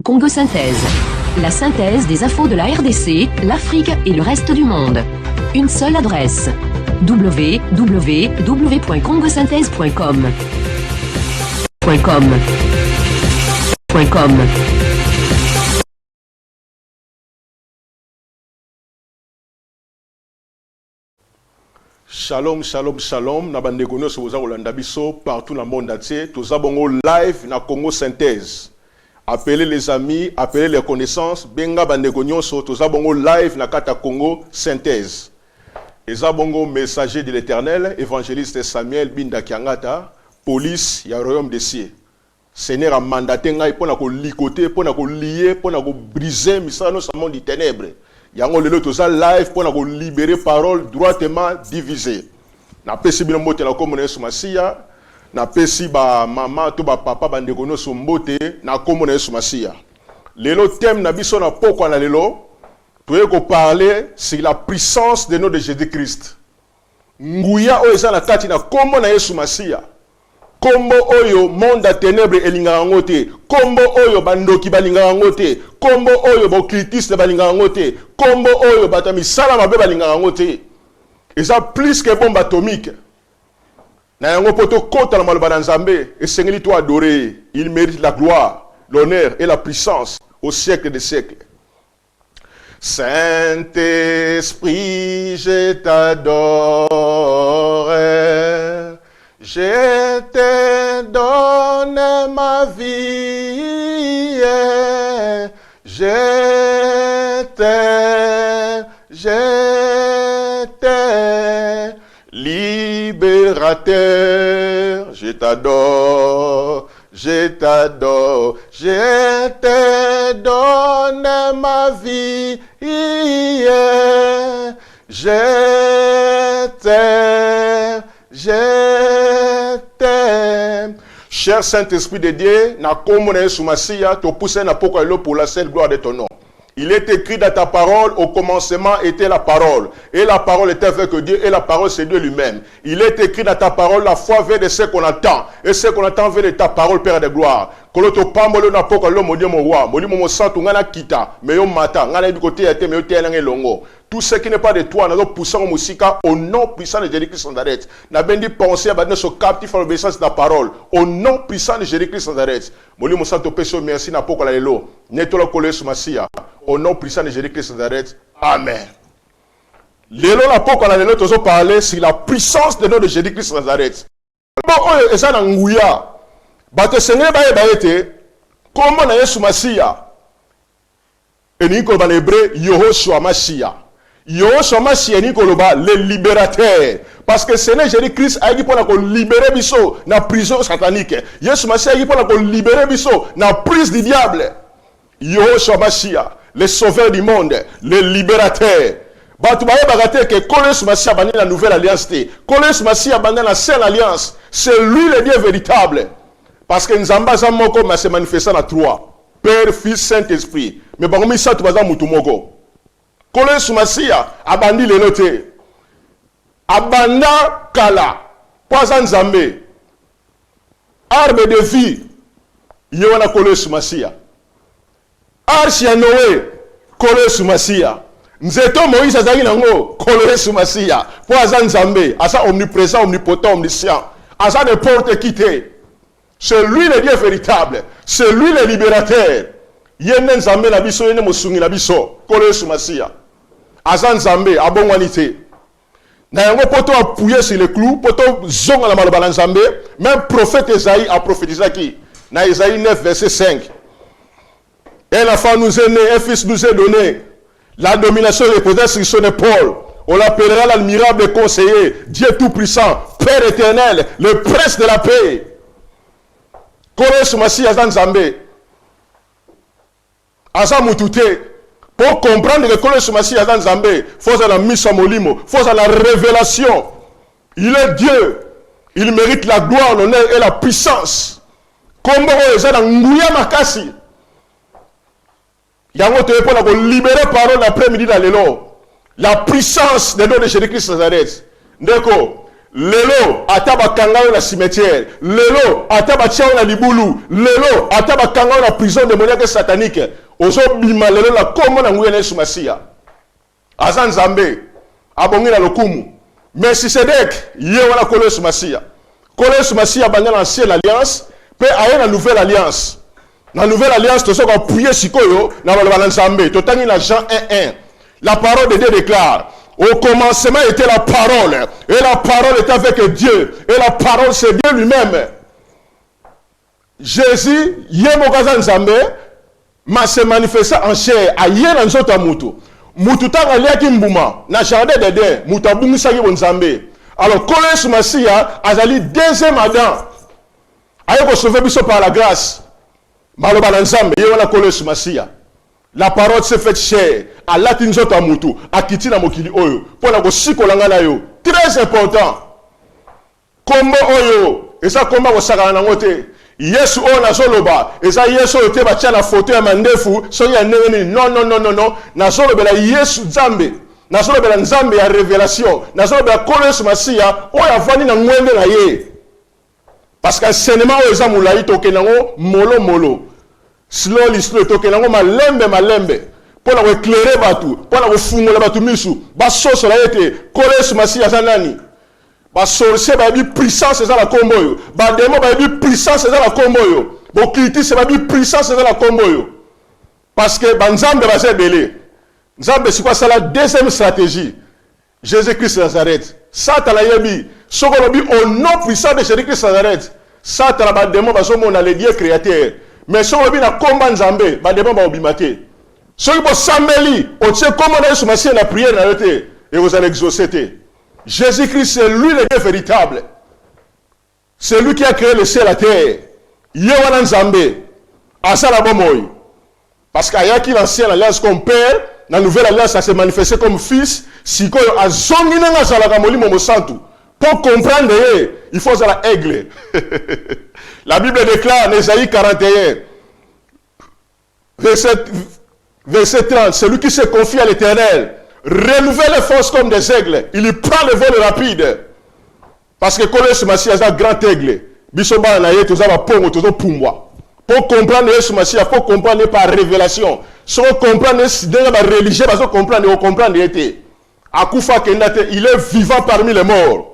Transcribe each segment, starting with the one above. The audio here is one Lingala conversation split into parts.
Congo Synthèse. La synthèse des infos de la RDC, l'Afrique et le reste du monde. Une seule adresse. www.congosynthèse.com. Shalom, shalom, shalom. Na bandeko nyonso boza kolanda biso partout dans le monde entier. Toza bongo live na Congo Synthèse. Appelez les amis, appelez les connaissances. Benga bandeko nyonso toza bongo live na kata Congo Synthèse. Eza bongo messager de l'Éternel, évangéliste Samuel Binda Kiangata, police ya royaume des cieux. Seigneur a mandaté ngai pona ko likoter, pona ko lier, pona ko briser misano sa monde des ténèbres. Yango lelo toza live pona ko libérer parole droitement divisée. Na pesi bino mbote la komona Yesu Masia, na pesi ba mama to ba papa bandeko nyonso mbote na komona Yesu Masia. Lelo thème na biso na poko na lelo, toye ko parler sur la puissance de nom de Jésus-Christ. Nguya o eza na kati na komona Yesu Masia. Kombo oyo monde ténèbres elinga ngote, kombo oyo bandoki balinga ngote, kombo oyo bokritiste balinga ngote, kombo oyo batami sala mabe balinga ngote. Eza plus que bombe atomique. Na yango poto kota na maloba na Nzambe, esengeli to adorer, il mérite la gloire, l'honneur et la puissance au siècle des siècles. Saint-Esprit, je t'adore. Je te donne ma vie, je t'aime, libérateur, je t'adore, je t'adore, je te donne ma vie, je t'aime. Je t'aime. Cher Saint-Esprit de Dieu, na komona Yesu Masia, to pousse na poko elo pour la seule gloire de ton nom. Il est écrit dans ta parole, au commencement était la parole. Et la parole était avec Dieu, et la parole c'est Dieu lui-même. Il est écrit dans ta parole, la foi vient de ce qu'on entend. Et ce qu'on entend vient de ta parole, Père de gloire. Koloto pambolo na poko elo modi mo roi, modi mo santu ngana kita, meyo mata, ngana du côté ete meyo tela ngelongo. Tout ce qui n'est pas de toi, nous poussons au musika au nom puissant de Jésus-Christ sans arrêt. Nous avons dit penser à notre captif à l'obéissance de la parole. Au nom puissant de Jésus-Christ sans arrêt. Moli Monsanto Peso, merci na poko la lelo. Netolo kole sumasia. Au nom puissant de Jésus-Christ sans arrêt. Amen. Lelo la poko la lelo tozo parler sur la puissance de nom de Jésus-Christ sans arrêt. Bon, et ça na nguya. Bate Seigneur ba ete. Comment na Yesu Masia? Et ni ko ba hébreu Yehoshua Masia. Yehoshua Masia ni koloba le libérateur. Parce que Seigneur Jésus-Christ a dit pour la libérer biso na prison satanique. Yesu Masia a dit pour la libérer biso na prise du diable. Yehoshua Masia, le sauveur du monde, le libérateur. Batu baye bagate que Yesu Masia bandi la nouvelle alliance te. Yesu Masia bandi la seule alliance. C'est lui le Dieu véritable. Parce que Nzamba zamoko ma se manifestant à trois. Père, Fils, Saint-Esprit. Mais par contre ça tu vas mutu moko. Yesu Masia abandi le note. Abanda kala. Poisa Nzambe. Arbre de vie. Yona Yesu Masia. Arche ya Noé. Yesu Masia. Nzeto Moïse azali nango. Yesu Masia. Poisa Nzambe. Asa omniprésent, omnipotent, omniscient. Asa ne porte quitter. C'est lui le Dieu véritable. C'est lui le libérateur. Yene Nzambe na biso yene mosungi na biso. Yesu Masia. Asa Nzambe abongwanite. Na yango poto appuyer sur le clou, poto zonga la maloba na Nzambe, même prophète Esaïe a prophétisé qui na Esaïe 9 verset 5. Un enfant nous est né, un fils nous est donné. La domination reposera sur son épaule. On l'appellera l'admirable conseiller, Dieu tout-puissant, Père éternel, le prince de la paix. Yesu Masia asa Nzambe. Asa mutute. Pour comprendre que Yesu Masia asa Nzambe, il faut la mise à molimo, il faut la révélation. Il est Dieu. Il mérite la gloire, l'honneur et la puissance. Comme eza na nguya makasi. Yango te pour la libérer parole l'après-midi dans l'élo. La puissance des noms de Jésus-Christ Nazareth. Ndeko, lelo ataba kangao na cimetière, lelo ataba tiao na libulu, lelo ataba kangao na prison démoniaque satanique. Ozo bima lelo la komo na nguye Yesu Masia. Azan Zambe abongi na lokumu. Melchisedek ye wana kolo Yesu Masia. Kolo Yesu Masia banda na ancienne alliance, pe aye na nouvelle alliance. La nouvelle alliance, tout ce qu'on prier sikoyo, na balabala Nzambe. Totangi na Jean 1:1. La parole de Dieu déclare. Au commencement était la parole. Et la parole était avec Dieu. Et la parole c'est Dieu lui-même. Jésus, Yemokaza Nzambe, m'a se manifesté en chair. Aye na nzota mutu. Mutu tanga liaki mbuma. Na jardin d'Eden. Mutu abungisa ki Nzambe. Alors, Kolo Yesu Masia, azali deuxième Adam. Aye ko sauver biso par la grâce. Malobala Nzambe, yewana Kolo Yesu Masia. La parole s'est faite chair. A latinzo tamutu. A kiti na mokili oyo. Pour la siko langa na yo. Très important. Kombo oyo. Et ça komba ko sakana na ngote. Yesu o na zoloba. Et ça Yesu o te ba tia na photo ya mandefu. So ya nene non non non non non. Na zolobela Yesu Nzambe. Na zolobela Nzambe ya révélation. Na zolobela Kolo Yesu Masia. O ya vani na ngwende na ye. Parce que l'enseignement aux hommes là, il molo molo, slowly slow, tokenango malembe, pour la éclairer batou, pour la refunger la batou misu, bas sauce là été, coller sur ma scie zanani, bas sorcier ba bi puissance c'est la combo yo, bas démon ba bi puissance c'est la combo yo, bon critique c'est ba bi puissance c'est la combo yo, parce que banzambe ba se belé, nzambe c'est quoi ça la deuxième stratégie, Jésus-Christ Nazareth, Satan la yebi. Sokolobi au nom puissant de Jésus-Christ Nazareth. Satan ba démon ba so mona le Dieu créateur. Mais sokolobi na komba Nzambe ba démon ba obimate. Soki bo sambeli o tse comment na Yesu Masia na prière na yote et vous allez exaucer. Jésus-Christ c'est lui le Dieu véritable. C'est lui qui a créé le ciel et la terre. Yewana Nzambe asala bomoy. Parce qu'ayaki l'ancienne alliance comme père, la nouvelle alliance ça s'est manifesté comme fils, sikoyo azongi na zalaka molimo mosantu. Pour comprendre, il faut la aigle. La Bible déclare en Ésaïe 41, verset 30, celui qui se confie à l'Éternel renouvelle les forces comme des aigles. Il prend le vol rapide. Parce que Kolo Yesu Masia est un grand aigle. Bisoba na ye tozaba pongo tozo pumbwa. Pour comprendre Yesu Masia, il faut comprendre par révélation. Si on comprend dans la religion, on comprend Akufa Kendate, il est vivant parmi les morts.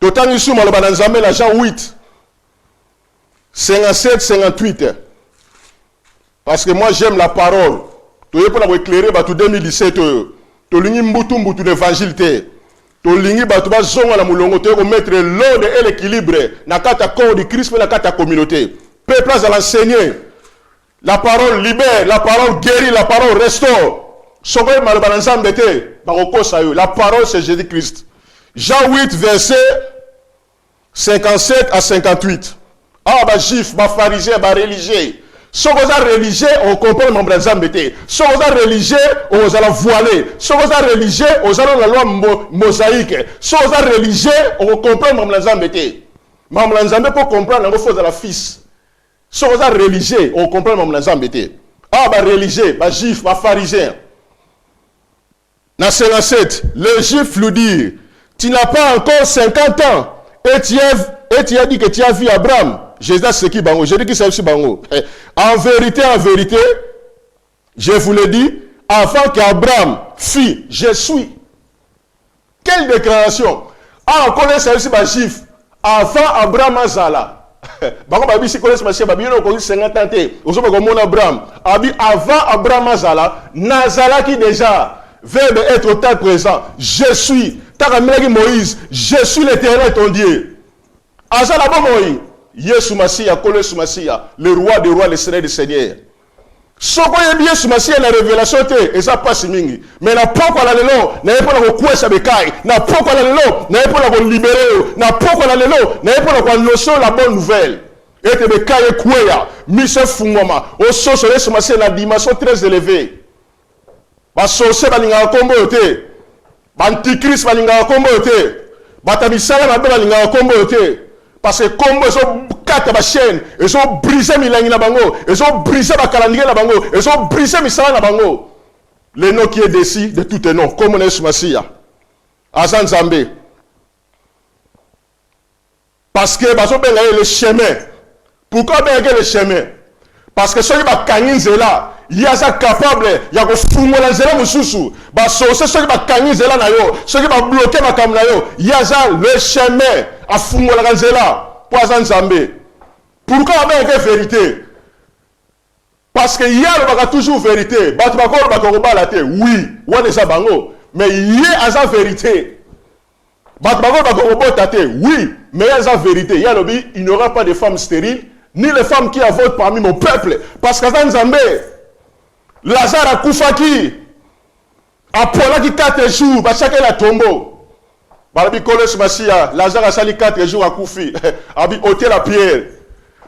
Totangi souma le bananzame la Jean 8 57 58. Parce que moi j'aime la parole. Tu es pour éclairer tout 2017 to lingi mbutu l'évangile te. To lingi batu ba zonga la mulongo te ko mettre l'ordre et l'équilibre na kata corps du Christ na kata communauté. Peuple à l'enseigner. La parole libère, la parole guérit, la parole restaure. Sokoy mal bananzame te ba ko sa yo. La parole c'est Jésus-Christ. Jean 8, verset 57 à 58. Ah, bah, juif, bah, pharisien, bah, religieux. Si vous êtes religieux, on comprend mon brazam bété. Si vous êtes religieux, on vous allez voiler. Si vous êtes religieux, on vous allez la loi mosaïque. Si vous êtes religieux, on comprend mon brazam bété. Mon brazam pour comprendre, on faut de la fils. Si vous êtes religieux, on comprend mon brazam bété. Ah, bah, religieux, bah, juif, bah, pharisien. Dans 57, le juif lui dit, tu n'as pas encore 50 ans et tu as dit que tu as vu Abraham. Jésus a ce qui bango. J'ai dit que c'est aussi bango. En vérité, je vous le dis, avant qu'Abraham fît, je suis. Quelle déclaration? Ah, on connaît ça aussi, bah, juif. Avant Abraham Azala. Bango, bah, si connaît ça, bah, bien, on connaît 50 ans. On sait pas comment Abraham. Avant Abraham Azala, Nazala qui déjà, verbe être au temps présent. Je suis. Moïse, je suis l'Éternel ton Dieu. Azala bon Moïse, Yesu Masia, Kolo Yesu Masia, le roi des rois, le Seigneur des seigneurs. Soko yebi Yesu Masia la révélation te, et ça passe mingi. Mais na poko la lelo, na yepo la ko kwesa bekai, na poko la lelo, na yepo la ko libérer, na poko la lelo, na yepo la ko annoncer la bonne nouvelle. Et te bekai kweya, mise fungoma, o soso Yesu Masia na dimension très élevée. Ba sose balinga kombo te. Antichrist balinga kombo te. Batamisala na balinga kombo te. Parce que kombo so kata ba chaîne, ils ont brisé milangi na bango, ils ont brisé ba calendrier na bango, ils ont brisé misala na bango. Le nom qui est décis de tout est nom, comme on est sur Masia. Azan Zambé. Parce que le chemin. Pourquoi le chemin? Parce que ceux qui sont là, il y a ça capable, il y a que fumola zela mususu, ceux qui sont zela na yo, ceux qui sont bloqués ma kam na yo, il y a ça le chemin à fumola zela, poison zambé. Pourquoi avec la vérité? Parce que il y a toujours vérité. Oui, mais il y a sa vérité. Oui, mais il y a sa vérité. Il n'y aura pas de femmes stériles, ni les femmes qui avortent parmi mon peuple. Parce que dans Zambé, Lazare a Koufaki, après qui 4 jours, chacun a tombeau. Lazare a sali 4 jours à Koufi, a ôté la pierre.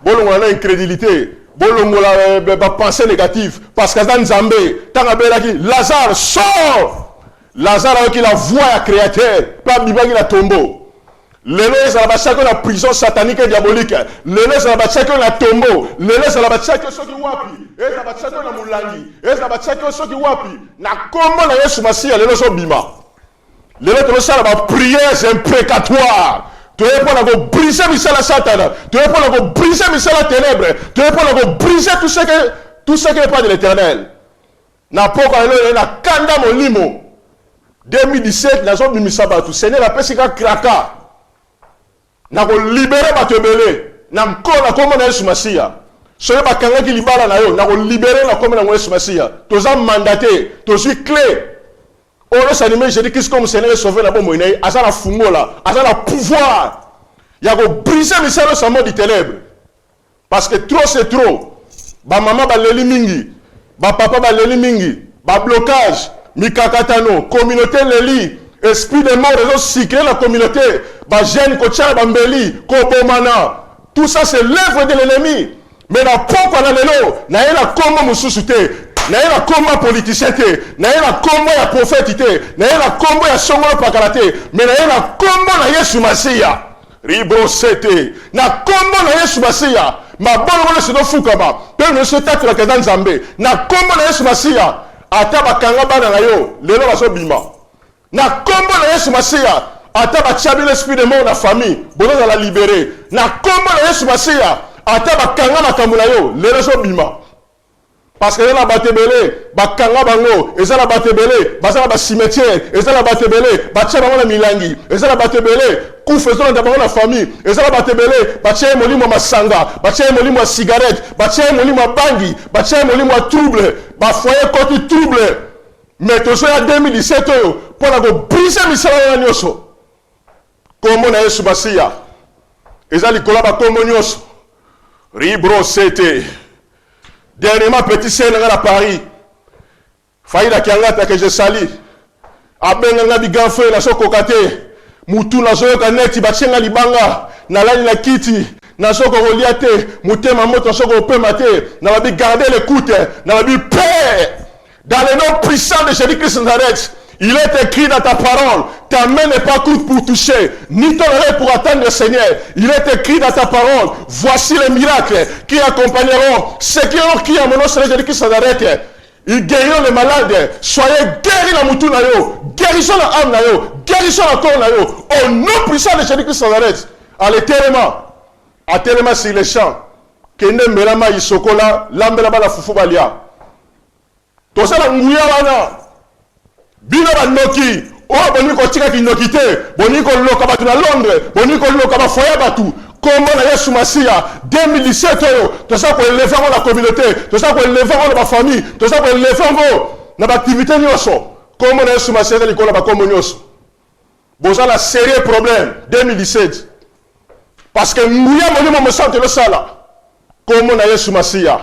Bon, on a une crédibilité. Bon, on a une pensée négative. Parce que dans Zambé, Lazare sort. Lazare a la voix à créateur. Pas Biba qui la tombeau. Lelo ezala chacun la prison satanique et diabolique. Lelo ezala chacun la tombeau. Lelo ezala chacun soki wapi. Ezala chacun la mulangi. Ezala chacun soki wapi. Na kombo na Yesu Masiya lelo so bima. Lelo to sala ba prières imprécatoires. Tu es pour la briser la Satan. Tu es pour la briser la ténèbre. Tu es pour la briser tout ce qui n'est pas de l'Éternel. Na poko lelo na kanda molimo. 2017 la zone bimisa batu. Seigneur la pesika kraka. Na ko libérer batebele na mkola komo na Yesu Masiya soye bakanga ki libala na yo na ko libérer na komo na Yesu Masiya toza mandaté to suis clé olo s'animer je dis qu'est-ce comme Seigneur sauver la bombe ina asa la fungola asa la pouvoir ya ko briser misalo sa mode ténèbres parce que trop c'est trop ba maman ba leli mingi ba papa ba leli mingi ba blocage mikakatano communauté leli esprit de mort réseau cycler la communauté ba jeune kocha bambeli kobomana tout ça c'est l'œuvre de l'ennemi mais na poko na lelo na ela kombo mususu te na ela kombo politicien te na ela kombo ya prophète te na ela kombo ya songo pakala te mais na ela kombo na Yesu Masiya ribro sete na kombo na Yesu Masiya mabolo se do fukama pe no se tatra ke dans Nzambe na kombo na Yesu Masiya ata bakanga bana na yo lelo baso bima na kombo na Yesu Masiya ata bachabi l'esprit de mort na famille bono za la libérer na kombo na Yesu Masiya ata bakanga makambo na yo lelo so bima parce que na batebele bakanga bango ezala batebele bazala ba cimetière ezala batebele bachaba na milangi ezala batebele kufezo na bango na famille ezala batebele bachaye molimo masanga bachaye molimo cigarette bachaye molimo bangi bachaye molimo trouble ba foyer côté trouble. Mais tout ça en 2017 pour la briser misala na nyoso kombo na Yesu Masiya ezali kolaba kombo nyoso ribro sete dernièrement petit sœur à Paris faïda kiangata que je sali abenga ngabi ganfe na soko kate mutu na soko kaneti bachenga libanga na lali na kiti na soko roliate mutema moto soko pe mate na babi garder l'écoute na babi paix. Dans le nom puissant de Jésus-Christ Nazareth, il est écrit dans ta parole, ta main n'est pas courte pour toucher, ni ton oreille pour attendre le Seigneur. Il est écrit dans ta parole, voici les miracles qui accompagneront ceux qui ont crié à mon nom, Jésus-Christ Nazareth. Ils guériront les malades. Soyez guéris la moutou na yo, guérissons la âme na yo, guérissons la corps na yo, au nom puissant de Jésus-Christ Nazareth. Allez tellement sur les champs, kende melama isokola, lambela bala fufu balia. Tosa la nguya wana bino banoki o boni ko tika kinoki te boni ko loka batu na Londres boni ko loka ba foya batu kombo na Yesu Masiya 2017 tosa ko lever la communauté tosa ko lever la famille tosa ko lever na ba activité nyoso kombo na Yesu Masiya li ko la ba kombo nyoso boza la sérieux problème 2017 parce que nguya moni mo sante le sala kombo na Yesu Masiya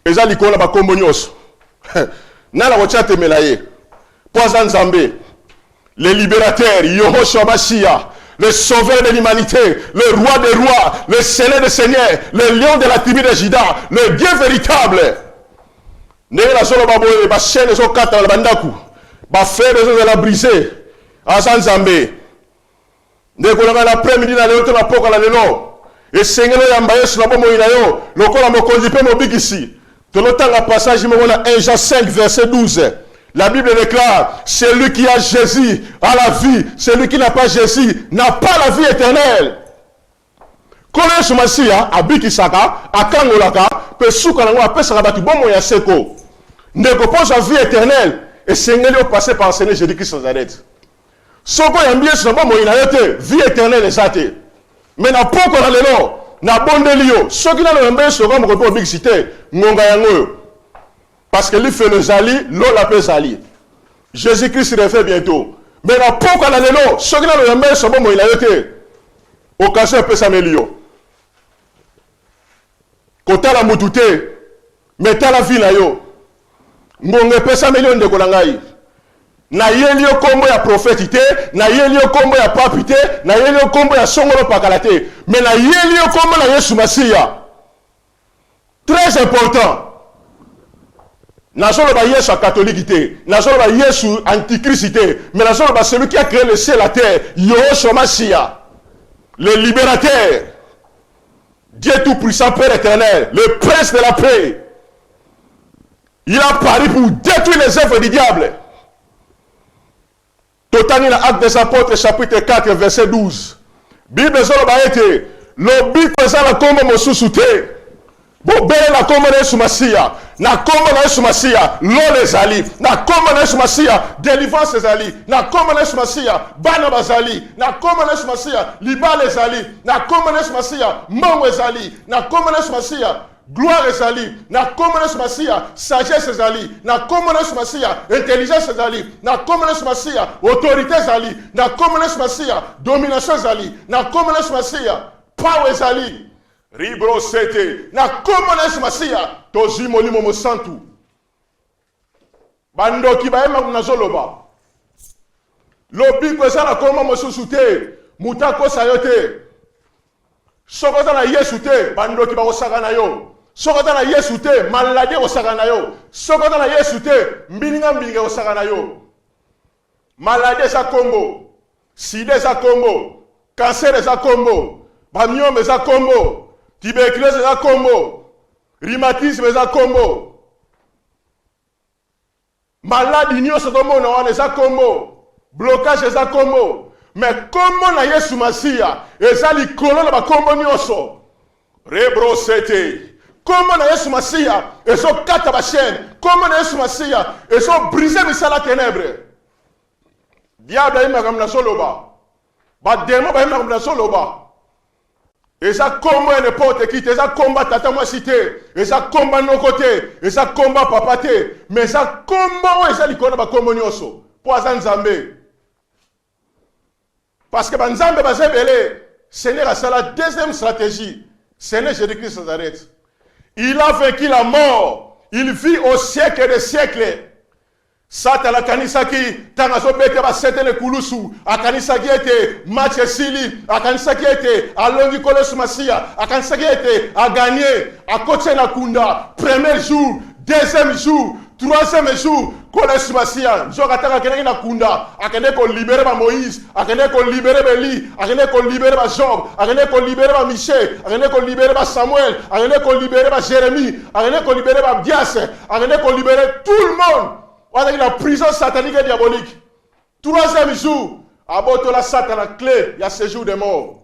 ezali ko la ba kombo nyoso Nala wachate melaye Poison Nzambe le libérateur Yehoshua Mashiach, le sauveur de l'humanité, le roi des rois, le seigneur des seigneurs, le lion de la tribu de Juda, le Dieu véritable. Ndenge la solo baboye ba chaîne zo kata la bandaku ba fer zo la briser asa Nzambe ndeko na l'après-midi na leo to na poka la lelo et sengelo ya mbaye sur la bomo ina yo lokola mokonzi pe mobikisi. Dans le temps, le passage, 1 Jean 5, verset 12. La Bible déclare, celui qui a Jésus a la vie, celui qui n'a pas Jésus n'a pas la vie éternelle. Kole Sumasia, Abikisaka, Akangolaka, Pesuka Nango, Pesaka Batu, bon moyen seko. Ne repose en vie éternelle. Et Seigneur au passé par le Seigneur Jésus-Christ sans arrêt. Soko yambie sur bon moyen yote, vie éternelle et sate. Mais na poko na lelo, na bondelio, ceux qui n'ont pas sur comme repos bixité, ngonga yango. Parce que lui fait le zali, l'eau la peut zali. Jésus-Christ refait bientôt. Mais na poko na lelo, ceux qui n'ont pas sur bon moyen yote, occasion peut s'améliorer. Kota la mutute, mais ta la vie na yo. Ngonga peut s'améliorer de kolangai. Na yeli yo kombo ya prophétité, na yeli yo kombo ya papité, na yeli yo kombo ya songolo pakalate, mais na yeli yo kombo na Yesu Masiya. Très important. Na solo ba Yesu catholicité, na solo ba Yesu antichristité, mais na solo ba celui qui a créé le ciel et la terre, Yehoshua Masiya, le libérateur, Dieu tout-puissant, Père éternel, le prince de la paix. Il a pari pour détruire les œuvres du diable. Totani na Actes des Apôtres, chapitre 4, verset 12. Bible zolo ba ete, lobi kweza la kombo mosusu te. Bo bele la kombo na Yesu Masiya. Na kombo na Yesu Masiya, lo les ali. Na kombo na Yesu Masiya, délivrance les ali. Na kombo na Yesu Masiya, bana bazali. Na kombo na Yesu Masiya, liba les ali. Na kombo na Yesu Masiya, mongo les ali. Na kombo na Yesu Masiya, gloire ezali, na kombo na Yesu Masiya, sagesse ezali, na kombo na Yesu Masiya, intelligence ezali, na kombo na Yesu Masiya, autorité ezali, na kombo na Yesu Masiya, domination ezali, na kombo na Yesu Masiya, power ezali, ribro sete, na kombo na Yesu Masiya, tozwi molimo mosantu. Bandoki bayema nazoloba. Lobi kweza na kombo mosusu te, mutako sayote. Sokota na Yesu te, bandoki bakosaka na yo. Sokota na Yesu te, maladie kosaka na yo. Sokota na Yesu te, mbilinga kosaka na yo. Maladie eza kombo, sida eza kombo, cancer eza kombo, bamiome eza kombo, tuberculose eza kombo, rhumatisme eza kombo. Maladie nyonso tomona wana eza kombo, blocage eza kombo. Mais comment na Yesu Masiya eza likolo na bakombo nyonso rebro sete. Comment na Yesu Masiya ezo kata ba chaîne. Comment na Yesu Masiya ezo briser misala ténèbres. Diable ima comme na soloba. Ba démon ba ima comme na soloba. Eza kombo n'importe qui, eza komba tata moi cité, eza komba no côté, eza komba papa te, mais eza kombo eza likolo na bakombo nyonso. Po aza Nzambe. Parce que Banzambe Bazebele, Seigneur a la deuxième stratégie. Seigneur Jésus-Christ Nazareth. Il a vaincu la mort. Il vit au siècle des siècles. Satan la kanisaki, tangazo bete ba setene kulusu, akanisaki ete match sili, akanisaki ete alongi kolesu Masiya, akanisaki ete a gagné, a coaché na kunda, premier jour, deuxième jour, troisième jour, kolesu Masiya, nzokataka keneki na kunda, akende ko libérer ba Moïse, akende ko libérer ba Eli, akende ko libérer ba Job, akende ko libérer ba Michel, akende ko libérer ba Samuel, akende ko libérer ba Jérémie, akende ko libérer ba Bias, akende ko libérer tout le monde. On a la prison satanique et diabolique. Troisième jour, aboto la Satan la clé, il y a ce jour de mort.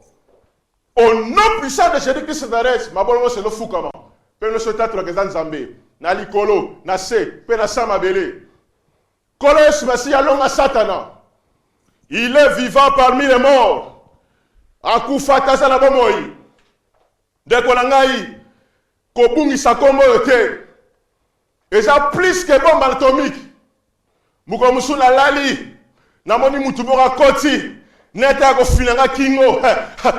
Au nom puissant de Jésus-Christ de Nazareth, ma bonne c'est le fou comment. Peu ne se tâte le gazan Zambé, na likolo, na se, peu na sama belé. Kolos Masiya longa Satana. Il est vivant parmi les morts. Akufata sa la bomoi. De kolangai, kobungi sa kombo yote. Et ça plus que bombe atomique. Muko musuna lali na moni mutubora koti neta ko finanga kingo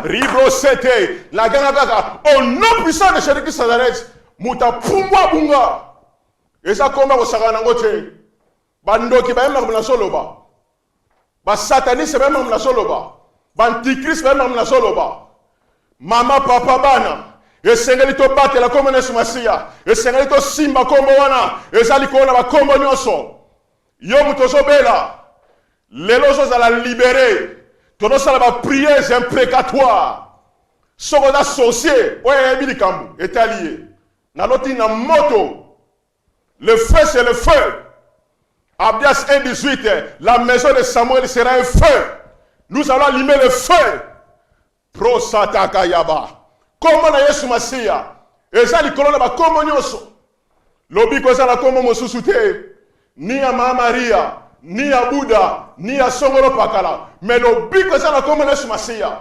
ribro sete la ganga kaka au nom puissant de Jésus-Christ Nazareth muta pumbwa bunga eza komba ko sakana ngote bandoki ba yema na soloba ba sataniste ba yema na soloba ba antichrist ba yema na soloba mama papa bana esengeli to batela kombo na Yesu Masiya esengeli to simba kombo wana ezali kona ba kombo nyonso. Yo mutozobela lelo zozala libéré tonosala ba prières imprécatoires soko na sorcier oye bilikambu etalié na loti na moto le feu c'est le feu. Abdias 1:18 la maison de Samuel sera un feu. Nous allons allumer le feu. Pro sataka yaba kombo na Yesu Masiya eza likolo na bakombo nyonso lobi ko eza na kombo mosusu te ni ya Mama Maria ni ya Buddha ni ya songolo pakala mais lobi ko eza na kombo na Yesu Masiya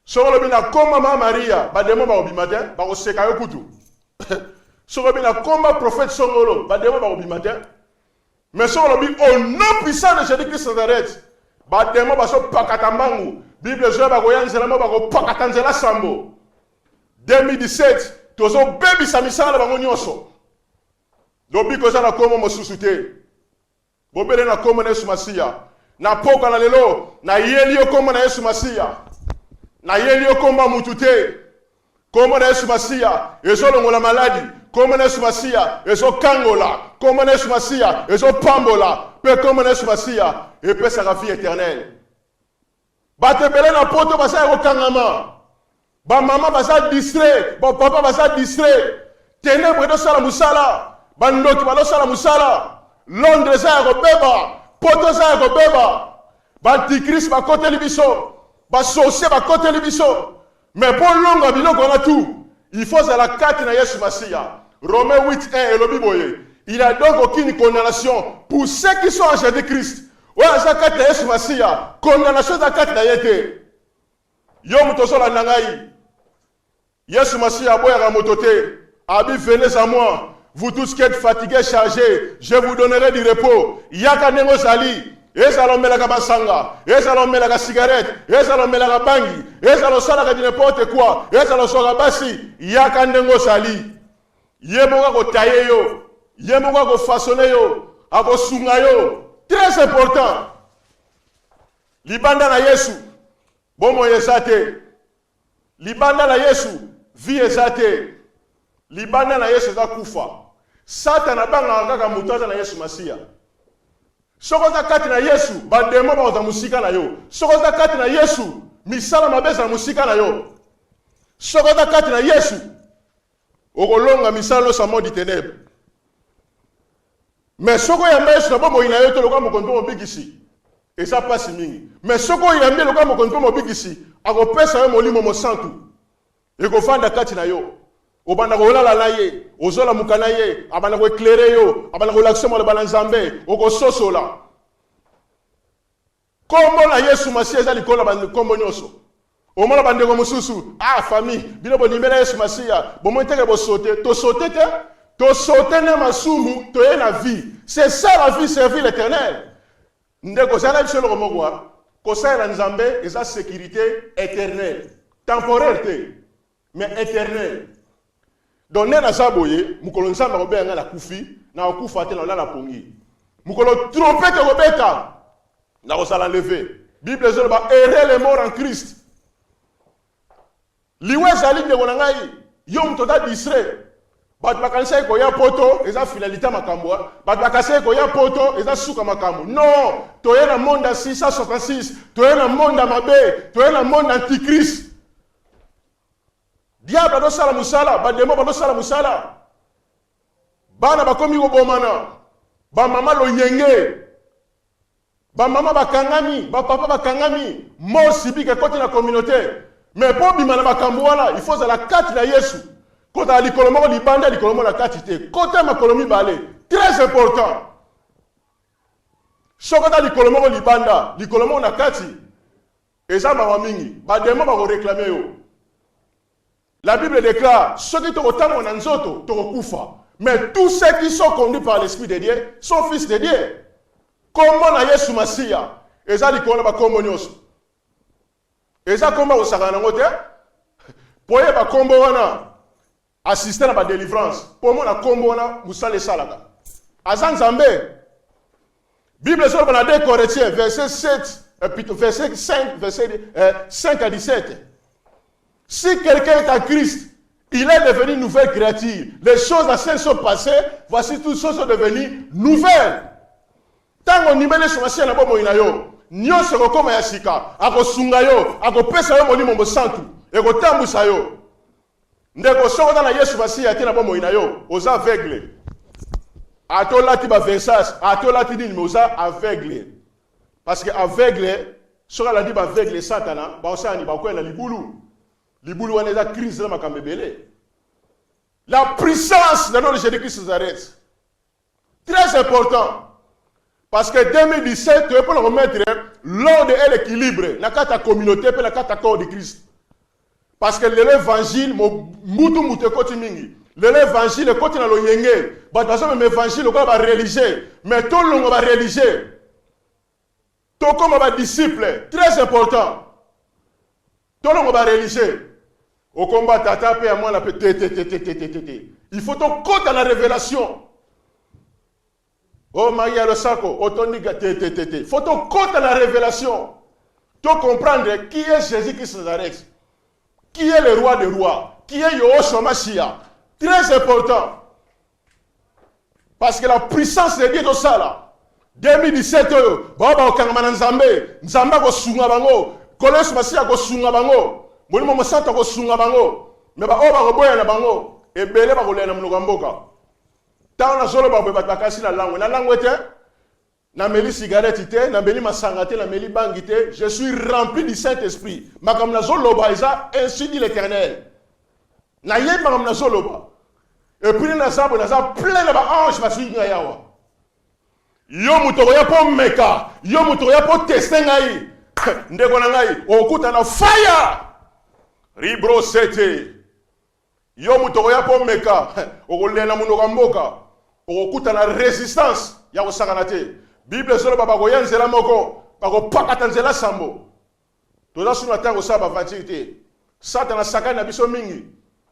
songolo bina kombo Mama Maria bademo ba obima te ba koseka yo kutu songolo bina kombo prophète songolo bademo ba obima te mais songolo bi au nom puissant de Jésus-Christ de Nazareth bademo ba so pakata mbangu Bible zo ba koyanzela mo ba ko pakata nzela sambo 2017 tozo bebi samisala bango nyonso lobi ko za na komo mosusu te bobele na komo na Yesu Masiya na poka na lelo na yeli yo komo na Yesu Masiya na yeli yo komo mutu te komo na Yesu Masiya ezo longola maladi komo na Yesu Masiya ezo kangola komo na Yesu Masiya ezo pambola pe komo na Yesu Masiya epesa la vie éternelle batebele na poto basa ko kangama ba mama basa distrait ba papa basa distrait ténèbres do sala musala ba ndoki ba do sala musala Londres za ko beba poto za ko beba ba antichrist ba côté libiso ba sorcier ba côté libiso mais pour longa biloko na tout il faut la carte na Yesu Masiya Romains 8:1 elobi boye il a donc aucune condamnation pour ceux qui sont en Jésus-Christ ouais ça carte na Yesu Masiya condamnation za carte na yete yo mutosola nangai Yesu Masiya boya motote abi venez à moi vous tous qui êtes fatigués chargés je vous donnerai du repos yaka nengo zali ezalo melaka basanga ezalo melaka cigarette ezalo melaka bangi ezalo salaka di n'importe quoi ezalo soka basi yaka nengo zali yemoka ko tailler yo yemoka ko façonner yo ako sunga yo très important libanda na Yesu bomo yesate libanda na Yesu vie ezate libanda na Yesu za kufa Satana banga kaka mutaza na Yesu Masiya soko za kati na Yesu bandemo ba za musika na yo soko za kati na Yesu misala mabeza na musika na yo soko za kati na Yesu okolonga misala sa modi ténèbres mais soko ya Yesu na bomo ina yo to loka mokonto mobikisi esa pasi mingi mais soko ya mbele loka mokonto mobikisi akopesa yo molimo mosantu ekofanda kati na yo obanda ko lala na ye ozola mukana ye abanda ko éclairer yo abanda ko lakisema le balanzambe okososola kombo na Yesu Masiya ezali kola bandi kombo nyoso omona bandeko mususu famille bino bonimela Yesu Masiya bomonteke bosote to sote te to sote na masumu to ye na vie c'est ça la vie servir l'Éternel ndeko sana biso lo mokwa ko sala nzambe eza sécurité éternelle temporaire te mais éternelle donc na saboye mukolo nzamba ko benga la kufi na kufa te na pongi mukolo trompette ko beta na ko sala lever bible zo ba errer les morts en Christ liwe zali de ngai yo mtoda distrait bat bakanisa ko ya poto eza finalité makambo bat bakase ko ya poto eza suka makambo non to yena monde 666 to yena monde mabe to yena monde antichrist diable do sala musala bademo do sala musala bana bakomi ko bomana ba mama lo yenge ba mama bakangami ba papa bakangami mort civique côté la communauté mais pour bimana bakambo wala il faut la carte na Yesu côté likolomo libanda likolomo la carte te côté makolomi balé très important sokota likolomo libanda likolomo na carte eza ba mingi bademo ba ko réclamer yo. La Bible déclare, ceux qui sont mais tous ceux qui sont conduits par l'Esprit de Dieu sont fils de Dieu. Comment na Yesu Masiya, eza likolo ba kombo nyoso. Eza komba osaka nango te. Poye ba kombo wana assister na ba délivrance. Pomo na kombo wana musale salaka. Azan Zambé. Bible sur dans 2 Corinthiens verset 7 verset 5 verset 5 à 17. Si quelqu'un est en Christ, il est devenu une nouvelle créature. Les choses anciennes sont passées, voici toutes choses sont devenues nouvelles. Tant qu'on y met les choses anciennes, nyo se rekoma ya sika, ako sunga yo, ako pesa yo molimo mosantu, eko tambusa yo. Ndeko soko na Yesu Masiya te na bomo ina yo, oza aveugle. Ato lati ba versage, ato lati dini mais oza aveugle. Parce que aveugle, soko la di ba aveugle Satana, ba osani ba kwela libulu. Libulu wana eza crise na makambo ebele. La puissance de notre Jésus-Christ Nazareth. Très important. Parce que 2017, tu peux le remettre l'ordre et l'équilibre dans la communauté et dans le corps de Christ. Parce que l'évangile, l'évangile est côté dans le yenge. L'évangile est religieux. Mais tout le monde est religieux. Tout comme un disciple. Très important. Tout le monde est religieux. Au combat, tata, à moi, la il faut ton compte à la révélation. Oh, Maria le Sako, Otoniga, il faut ton compte à la révélation. Tu comprendre qui est Jésus-Christ Nazareth. Qui est le roi des rois. Qui est Yoshua Mashiach. Très important. Parce que la puissance de Dieu, tout ça là. 2017, Baba Okangamana Nzambe, Nzamba ko sunga bango, Kolos Mashiach ko sunga bango. Molimo mosata ko sunga bango me ba oba ko boya na bango ebele ba ko lena mnoga mboka ta na solo ba ba kasi na langue te na meli cigarette te na meli masanga te na meli bangi te je suis rempli du Saint-Esprit makam na solo ba isa ainsi dit l'Éternel na yeba makam na solo ba et puis na sabo na sa plein de ba ange ba suinga yawa yo mutoko ya po meka yo mutoko ya po tester ngai ndeko na ngai okuta na fire Ribro sete. Yo mutoko ya po meka. Okolena munoko mboka. Okuta na résistance ya kosangana te. Bible solo baba ko yanzela moko. Bako pakata nzela sambo. Toza suna tango saba vanchite. Satan sakana na biso mingi.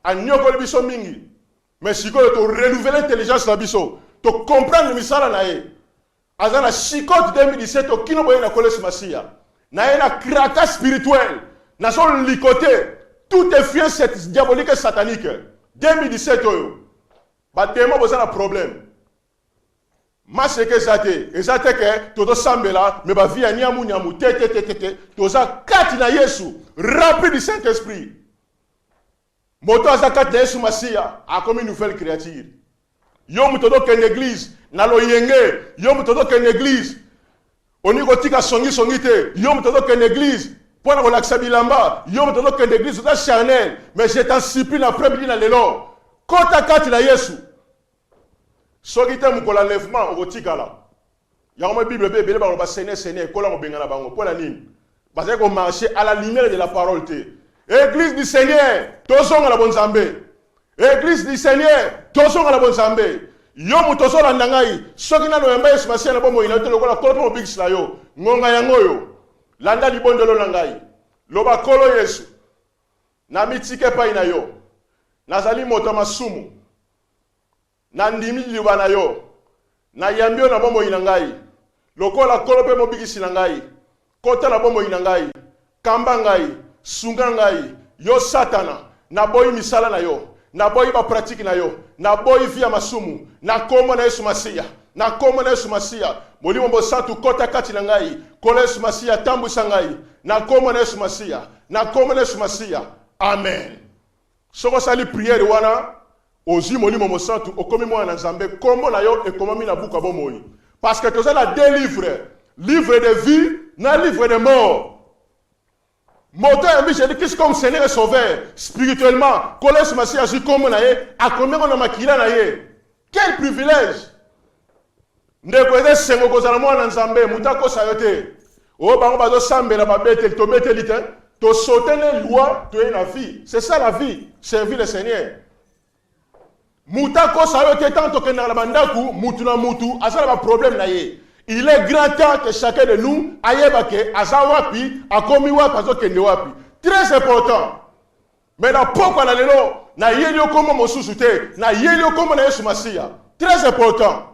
Anyoko biso mingi. Mais sikoyo to renouveler intelligence na biso. To comprendre misala na ye. Azana chikote 2017 to kino boye na kolesi masia. Na ye na kraka spirituel. Na son likote. Tout est fiance diabolique et satanique. 2017, bah démon besoin de problème. Ma c'est que ça te, et ça te que tout semble là, mais bah vie à niamu tout ça quatre na Yesu, rempli du Saint-Esprit. Moto ça quatre na Yesu Masia, a comme une nouvelle créature. Yo mutodo que l'église, na lo yenge, yo mutodo que l'église. Oni kotika songi te, yo mutodo que l'église. Pour la relaxer bilamba, yo me donne que l'église est charnel, mais j'ai un supplie la première ligne l'élo. Quand à quatre la Yesu, soki te mukola lèvement au tikala. Ya ma Bible bébé ba Seigneur kola mo bengana bango pour la ligne. Parce qu'on marcher à la lumière de la parole te. Église du Seigneur, tozong à la bonne zambé. Église du Seigneur, tozong à la bonne zambé. Yo mutoso la ndangai, soki na no yamba Yesu masia na bomo ina te lokola kola mo big slayo. Ngonga yango yo. Landa libondolo nangai loba kolo Yesu na mitike pa ina yo nazali moto masumu na ndimi liba na yo na yambio na bombo ina ngai lokola kolo pe mobikisi na ngai kota na bombo ina ngai kamba ngai sunga ngai yo satana na boyi misala na yo na boyi ba pratique na yo na boyi via masumu na komo na Yesu Masia na komo na Yesu Masia molimo mbosantu kota kati na ngai kola Yesu Masia tambusa ngai na komo na Yesu Masia na komo na Yesu Masia amen soko sali prière wana ozi molimo mbosantu okomi mwana Nzambe komo na yo ekomomi na buka bomoi parce que toza la délivre livre de vie na livre de mort moto ya biche Christ comme Seigneur et Sauveur spirituellement kola Yesu Masia azi komo na ye akomeko na makila na ye quel privilège. Ndeko eze sengo kozala mwana Nzambe mutako sayote o bango bazo sambela babete to betelite to sauter les lois to la vie c'est ça la vie servir le Seigneur mutako sayote tanto que na bandaku mutu na mutu asala ba problème na ye il est grand temps que chacun de nous ayebake azawapi akomi wapi azokende wapi très important mais na poko na lelo na yeli okoma mosusu te na yeli okoma na Yesu Masia très important.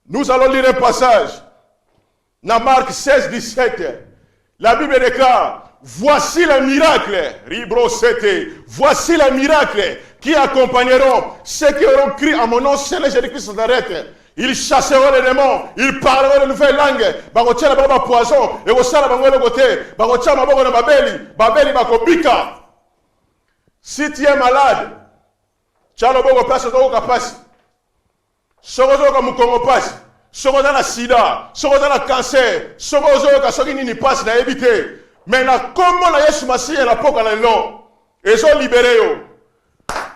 Nous allons lire un passage dans Marc 16, 17. La Bible déclare, voici les miracles, Ribro 7, voici les miracles qui accompagneront ceux qui auront crié à mon nom, Seigneur Jésus-Christ Nazareth. Ils chasseront les démons, ils parleront de nouvelles langues, bakotia na baba poison, et au sala bango le côté, bakotia ma boko na babeli bakobika. Si tu es malade, tu as le bon place au capacité. Sokozo ka mukongo passe, sokozo na sida, sokozo na cancer, sokozo ka soki nini passe na ebité. Mais na kombo na Yesu Masiya na poka na lelo. Ils sont libérés.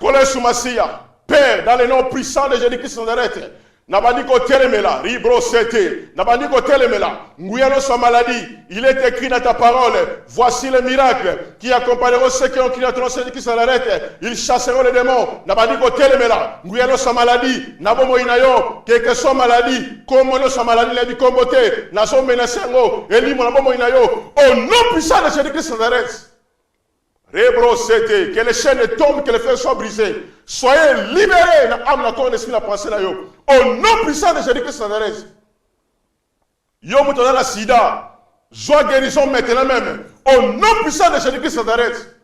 Pour Yesu Masiya. Père, dans le nom puissant de Jésus-Christ de Nazareth. Nabandiko telemela, ribro sete, nabandiko telemela, nguyano sa maladie, il est écrit dans ta parole, voici le miracle qui accompagneront ceux qui ont crié à ton nom, qui s'arrêtent, ils chasseront les démons, nabandiko telemela, nguyano sa maladie, nabomo inayo, quelle que soit maladie, comme on sa maladie, la comboté, naso menacengo, elimo nabomo inayo, au nom puissant de Jésus-Christ de Nazareth. Que les chaînes tombent, que les fers soient brisés. Soyez libérés, na âme, na corps, l'esprit, la pensée, na yo. Au nom puissant de Jésus-Christ de Nazareth. Yo mouton la sida. Joie guérison maintenant même. Au nom puissant de Jésus-Christ de Nazareth.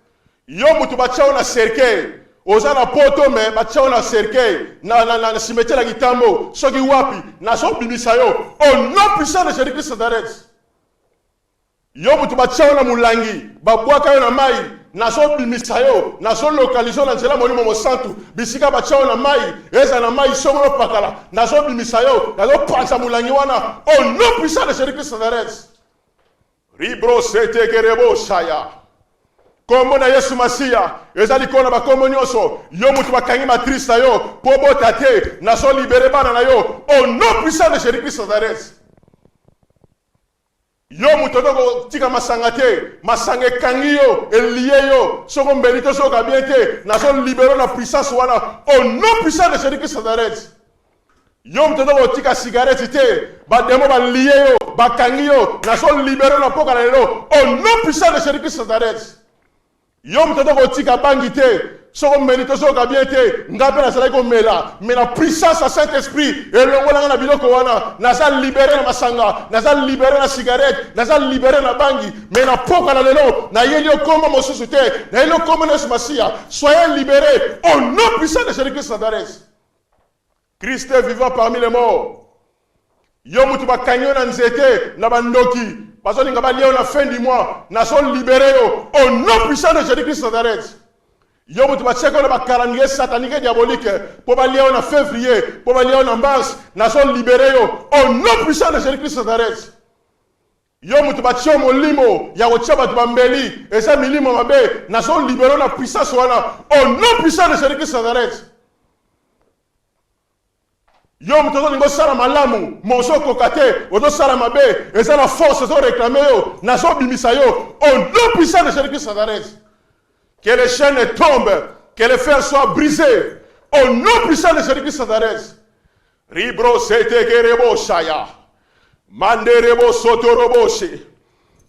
Yo mouton bachao na cercueil. Oza na poto me bachao na cercueil. Na cimetière la gitambo. Soki wapi. Na so bimisa yo. Au nom puissant de Jésus-Christ de Nazareth. Yo mouton bachao na mulangi. Babwaka yo na mai. Naso bimisayo, naso localizo na nzela molimo mosantu, bisika bachao na mai, eza na mai songolo pakala, naso bimisayo, naso pansa mulangi wana, au nom puissant de Jésus-Christ de Nazareth. Ribro sete kerebo shaya. Kombo na Yesu Masiya, eza likona ba kombo nyonso, yo mutu bakangi matrice na yo, po bota te, naso libere bana na yo, au nom puissant de Jésus-Christ de Nazareth. Yo mutodoko tika masangate, masange kangiyo, eliyeyo, soko mbelito soko biente, na son libéré la puissance wana, au nom puissant de Jésus-Christ de Nazareth. Yo mutodoko tika cigarette te, ba demo ba liyeyo, ba kangiyo, na son libéré la poka lelo, au nom puissant de Jésus-Christ de Nazareth. Yo mutodoko tika bangi te, soko mbelito soko biente, ngape na sala ko mela, mais la puissance à Saint-Esprit, et le wala na biloko wana, na sa libéré na masanga, na sa libéré na cigarette, na sa libéré na bangi, mais na poka na lelo, na yelio koma mosusu te, na yelio koma na Masiya, soyez libérés au nom puissant de Jésus-Christ de Nazareth. Christ est vivant parmi les morts. Yo mutu ba kanyo na nzete na bandoki, bazo ninga ba leo na fin du mois, na son libéré au nom puissant de Jésus-Christ de Nazareth. Yo mutu bacheko na bakarangie satanique diabolique pour ba leo na février, pour ba leo na mars, na son libéré au nom puissant de Jésus-Christ de Nazareth. Yo mutu bachio molimo ya ochaba tubambeli, esa milimo mabe, na son libéré na puissance wana au nom puissant de Jésus-Christ de Nazareth. Yo mutu ningo sala malamu, monso kokate, odo sala mabe, esa la force zo réclamer yo, na son bimisa yo au nom puissant de Jésus-Christ de Nazareth. Que les chaînes tombent, que les fers soient brisés. Au nom puissant de Jésus-Christ de Nazareth. Ribro sete kerebo shaya. Manderebo sotorobo she.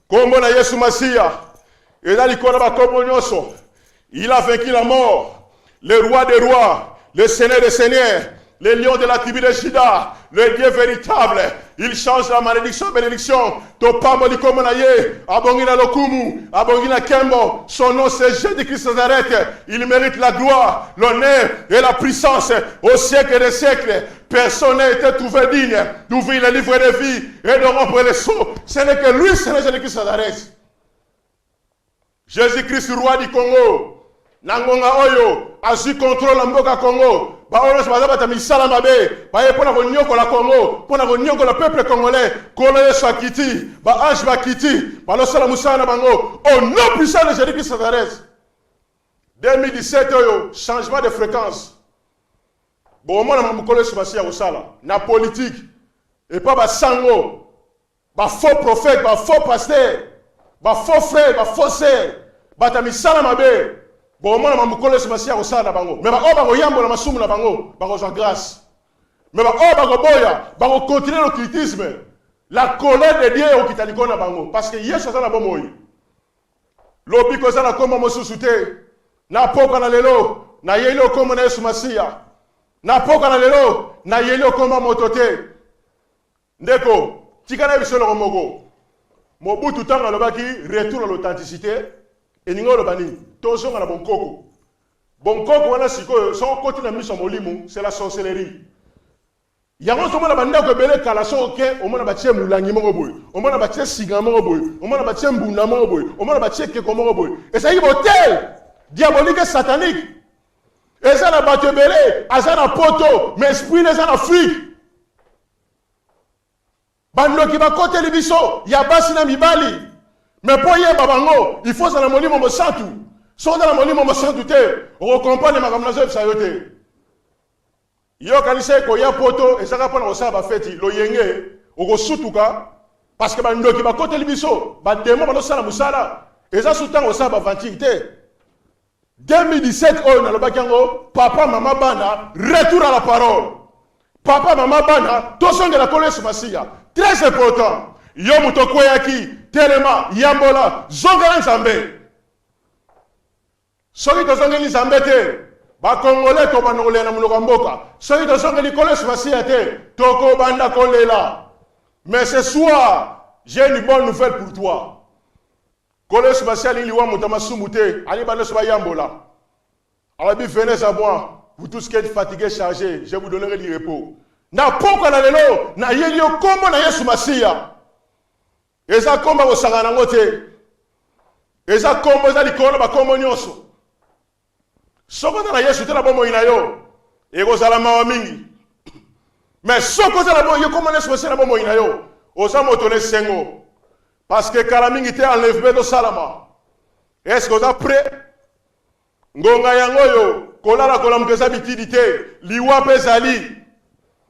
Kombo na Yesu Masiya. Et dans l'icône ba kombo nyoso. Il a vaincu la mort. Le roi des rois. Le seigneur des seigneurs. Le lion de la tribu de Juda. Le Dieu véritable. Il change la malédiction en bénédiction. Topamo di komonaye. Abongina lokumu. Abongina kembo. Son nom c'est Jésus-Christ de Nazareth. Il mérite la gloire, l'honneur et la puissance au siècle des siècles. Personne n'a été trouvé digne d'ouvrir le livre de vie et de rompre les sceaux. Ce n'est que lui, c'est Jésus-Christ de Nazareth. Jésus-Christ, roi du Congo. Nangonga oyo. A su contrôle en Mboka Congo. Baolos bazabata misala mabe, baye pona konyoko la Congo, pona konyoko le peuple congolais, kolé swakiti, ba ange bakiti, balosala musana bango, au nom puissant de Jésus-Christ de Nazareth. 2017 oyo, changement de fréquence. Bon mona mukolo Masiya osala, na politique et pas ba sango, ba faux prophète, ba faux pasteur, ba faux frère, ba faux sœur, ba ta misala mabe. Bon, moi, je ne sais pas si je bango. Mais je ne sais pas si grâce. Mais je vais continuer le criticisme. La colère de Dieu est au Kitaliko. Parce que Yesu est dans la bombe. L'obi ko na komba mosusute. Na poka na lelo. Na yelo komba na Yesu Masiya. Na poka na lelo. Na yelo komba motote. Ndeko. Tikana biso lo mogo. Mobutu tanga lobaki retour à l'authenticité. Et nous avons dit, tous on a bon coco. Bon coco, on a si son côté de mission molimo, c'est la sorcellerie. Il y a un moment où on a belé kalaso ok, on a bâti moulangi moroboy, on a bâti sigan moroboy, on a bâti mbunda moroboy, on a bâti keko moroboy. Et ça y est hôtel diabolique et satanique. Et ça n'a pas été belé, à ça n'a poto, mais esprit les en Afrique. Bando qui va côté les biso, il y a basina mibali. Mais pour y babango, il faut ça la molimo mo santu. So dans la molimo mo santu te, on comprend les magamnazo ça yote. Yo kanise ko ya poto et ça ka pona osaba feti lo yenge, oko sutuka parce que ba ndoki ba kote libiso, ba demo ba no sala musala. Et ça soutan osaba vantique. 2017 oh na lobaki yango, papa maman bana, retour à la parole. Papa maman bana, to songe la kolese masia. Très important. Yo muto koyaki, telema, yambola, zongela nzambe. Soki to zongeli nzambe te, ba Congolais to banongolais na munoko mboka. Soki to zongeli kolese masia te, toko banda kolela. Mais ce soir, j'ai une bonne nouvelle pour toi. Kolese masia liwa mutama sumute, ali banda soba yambola. Alors bien venez à moi, vous tous qui êtes fatigués, chargés, je vous donnerai du repos. Na poko na lelo, na yelio kombo na Yesu Masia. Eza komba osangana ngote. Eza kombo za likolo ba kombo nyonso. Soko na Yesu te na bomo ina yo. Ego zala mawa mingi. Mais soko za na bomo yo kombo na Yesu na bomo ina yo. Oza motone sengo. Parce que kala mingi te enlèvement do salama. Est-ce que vous êtes prêts? Ngonga yango yo kolala kolamkeza bitidi te liwa pezali.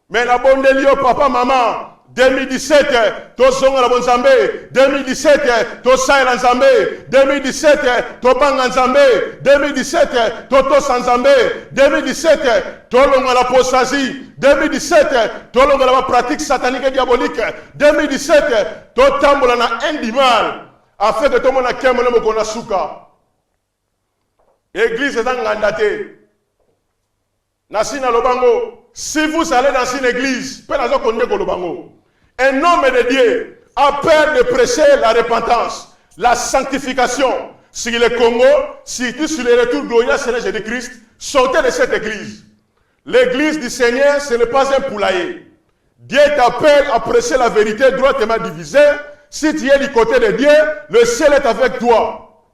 Mais la bonne yo papa maman 2017 to zonga la bonzambe 2017 to saila nzambe 2017 to banga nzambe 2017 to sanzambe 2017 to longa la apostasie 2017 to longa la pratique satanique et diabolique 2017 to tambola na indimal afin que tout le monde a kemole mokona suka. Église est en ngandate. Nasina lobango. Si vous allez dans une église, un homme de Dieu appelle de prêcher la repentance, la sanctification sur le Congo, surtout sur le retour glorieux Seigneur Jésus-Christ, sortez de cette église. L'église du Seigneur, ce n'est pas un poulailler. Dieu t'appelle à prêcher la vérité droitement divisée. Si tu es du côté de Dieu, le ciel est avec toi.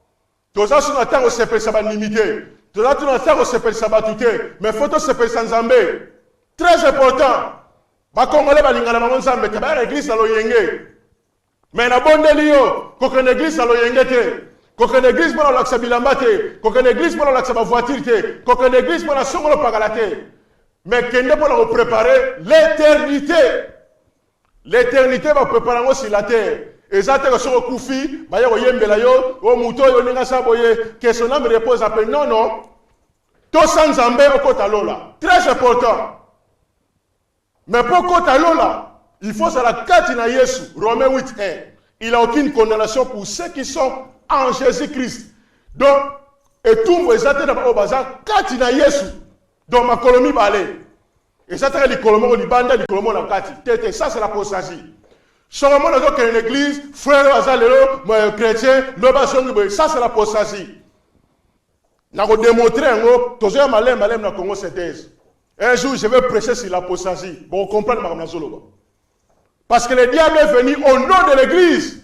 Tout ça, c'est un se peut s'abattre limité. Tout ça, se peut s'abattre tout. Mais faut se peut sans zambé. Très important. Ba Congolais balingana bango nzambe te ba église na loyenge. Mais na bondeli yo, ko ken église na loyenge te. Ko ken église bona laksa bilamba te, ko ken église bona laksa ba voiture te, ko ken église bona songolo pagala te. Mais kende bona ko préparer l'éternité. L'éternité va préparer ngo sur la terre. Ezate ko soko kufi, ba yo yembela yo, o muto yo ninga saboye, que son âme repose après non non. To sans nzambe okota lola. Très important. Mais pour kota lola, il faut ça la katina Yesu, Romains 8:1. Il n'a aucune condamnation pour ceux qui sont en Jésus-Christ. Donc, et tout le monde dans le bazar, katina Yesu. Donc, ma colonie balé. Et ça, c'est l'économie, l'ibanda, l'économie, la kati. Ça, c'est l'apostasie. Seulement, dans une église, frère, azalero, chrétien, le ça, c'est l'apostasie. N'a pas démontré, tout ça, malem, dans Congo, c'est thèse. Un jour, je vais prêcher sur l'apostasie. Bon, on comprend ma zolo. Parce que le diable est venu au nom de l'église.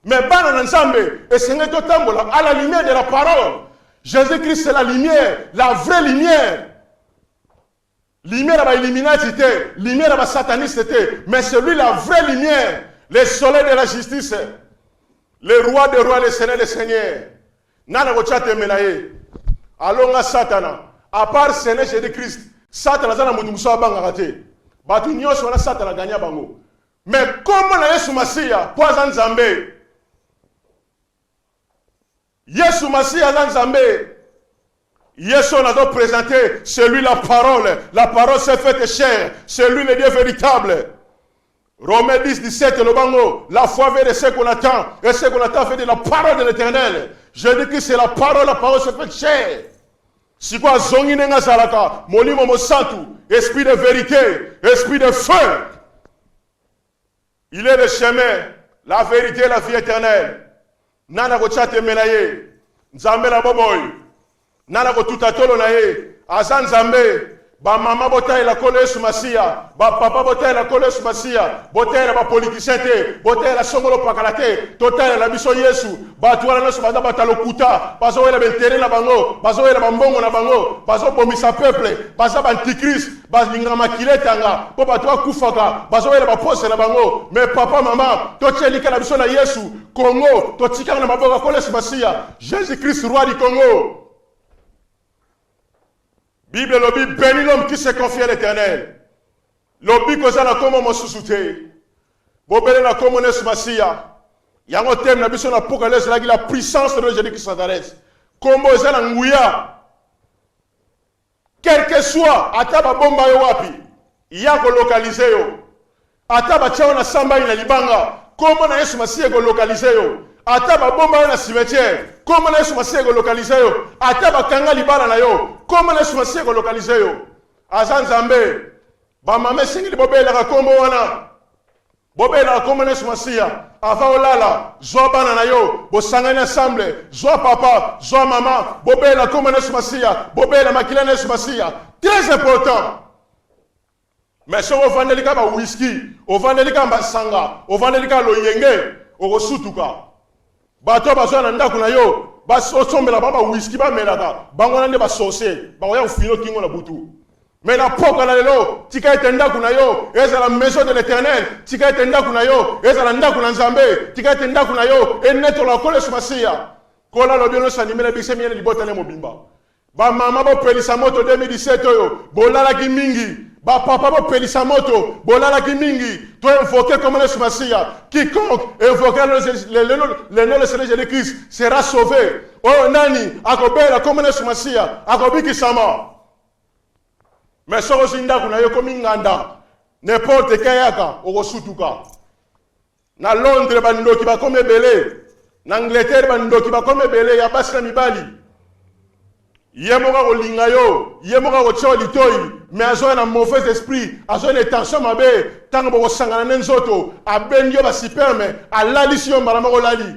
Mais pas ensemble. Et c'est à la lumière de la parole. Jésus-Christ, c'est la lumière, la vraie lumière. Lumière à l'illuminatité, lumière à la satanicité. Mais c'est lui la vraie lumière. Le soleil de la justice. Le roi des rois, le seigneur des seigneurs. Nana gochate melaye. Alonga satana. À part Seigneur Jésus-Christ, Satan n'a pas de moussa banga raté. Batu nyonso na Satan a gagné bango. Mais comment na Yesu Masia poison Nzambe? Yesu Masia Nzambe. Yesu n'a pas présenté celui la parole. La parole s'est faite chair. C'est lui le Dieu véritable. Romains 10:17 le bango. La foi vient de ce qu'on attend. Et ce qu'on attend fait de la parole de l'Éternel. Je dis que c'est la parole s'est faite chair. Si quoi zongi nenga salaka, molimo mo santu, esprit de vérité, esprit de feu. Il est le chemin, la vérité, la vie éternelle. Nana ko chate menaye, nzambe la boboy. Nana ko tutatolo naye, azan nzambe, Ba mama botaye la kolo Yesu Masia, ba papa botaye la kolo Yesu Masia, botaye la politicien te, botaye la songolo pakala te, totaye la biso Yesu, ba tuala noso baza batalokuta, bazo wela bentere na bango, bazo wela bambongo na bango, bazo bomisa peuple, baza antichrist, balinga makiletanga, po batwa kufaka, bazo wela bapose na bango, mais papa mama, tochelika na biso na Yesu, Congo, totika na maboka kolo Yesu Masia, Jésus-Christ roi du Congo. Bible lobi béni l'homme qui se confie à l'Éternel. Lobi kozala komo mosusute. Bobele na komo Yesu Masia. Yango tem na biso na apocalypse la puissance de Jésus-Christ Nazareth. Kombo ezala nguya. Quel que soit ataba bomba yo wapi, ya ko localiser yo. Ataba chao na samba ina libanga, kombo na Yesu Masia ko localiser yo. Ataba bomba yo na cimetière, kombo na Yesu Masia ko localiser yo. Ataba kanga libala na yo, kombo na Yesu Masia ko localiser yo. Azan Zambe, ba mame singili bobela ka kombo wana. Bobela kombo na Yesu Masia, ava olala, zo bana na yo, bo sangana ensemble, zo papa, zo mama, bobela kombo na Yesu Masia, bobela makila na Yesu Masia. Très important. Mais si on vend des whisky, on vend des sanga, on vend des loyenge, on resutuka. Bato bazo na ndaku na yo, baso sombe la baba whisky ba melaka, bango na ba saucer, ba ya fino kingo na butu. Mais la poka la lelo, tika etenda kuna yo, eza la maison de l'Éternel, tika etenda kuna yo, eza la ndaku na Nzambe, tika etenda kuna yo, eneto la kole Masia. Kola lo biono sanimela bise miene libota ne mobimba. Ba mama bo pelisa moto 2017 yo, bolala ki mingi. Ba papa bo pelisa moto, bolala ki mingi. Toi invoquer comme le Masia. Quiconque invoquer le nom de Jésus-Christ sera sauvé. Oh nani, akobela comme le Masia, akobiki sama. Mais soko sinda kuna yo komi nganda. N'importe kayaka okosutuka. Na Londres bandoki ba comme belé. Na Angleterre bandoki ba comme belé ya basi na mibali. Yemoka kolinga yo, yemoka kocho litoi, mais azo na mauvais esprit, azo na tension mabe, tango boko sangana nenzoto, abenyo ba superme, alali yo marama ko lali.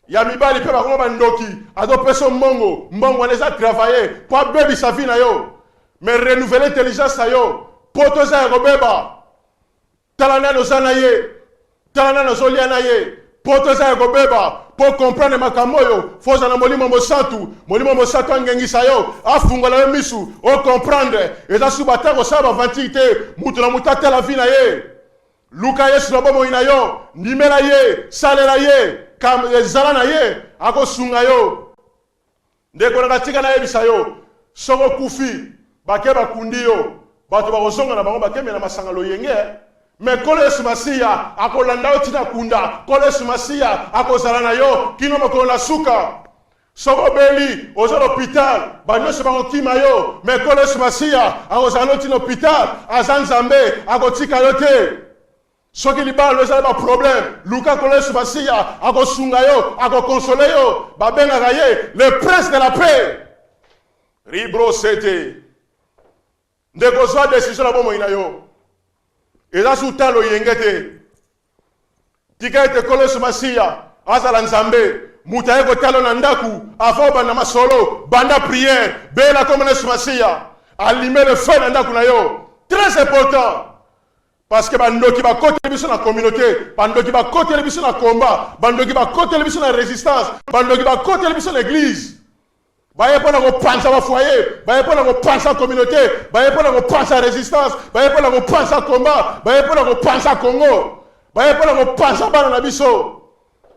Ya mibali pe ba ko bandoki, azo peso mbongo, mbongo neza travailler, pour baby sa vie na yo. Mais renouveler intelligence na yo, poto za ko beba. Talana no zanaye, talana no zoliana ye, poto za ko beba. Pour comprendre makamoyo, faut na molimo mosantu angengisa yo, afungola yo misu, o comprendre, eza subata ko saba vantité, mutu na mutata la vie na ye. Luka Yesu na bomo ina yo, nimela ye, salela ye, kam ezala na ye, ako sunga yo. Ndeko na katika na ye bisayo, soko kufi, bake bakundi yo, bato bakozonga na bango bakeme na masanga lo yenge. Mais kolo Yesu Masia akolanda yo tina kunda, kolo Yesu Masia akozala na yo kino mokolo na suka. Soko beli ozo l'hôpital, banyoso bango kima yo, mais kolo Yesu Masia akozala yo tina hôpital, aza Nzambe akotika yo te. Soki libala ezala ba problème, luka kolo Yesu Masia akosunga yo, akokonsole yo, babengaka ye le prince de la paix. Ribro sete. Ndeko zwa décision na bomo ina yo. Eza sutalo yengete. Tika ete kolo Yesu Masia azala Nzambe, muta yeko talo na ndaku, afo banda masolo, banda prière, bela comme Yesu Masia, allumer le feu na ndaku na yo. Très important. Parce que bandoki ba kote biso na communauté, bandoki ba kote biso na combat, bandoki ba kote biso na résistance, bandoki ba kote biso na église. Baye pona ko pansa ba foyer, baye pona ko pansa communauté, baye pona ko pansa résistance, baye pona ko pansa combat, baye pona ko pansa Congo, baye pona ko pansa bana na biso.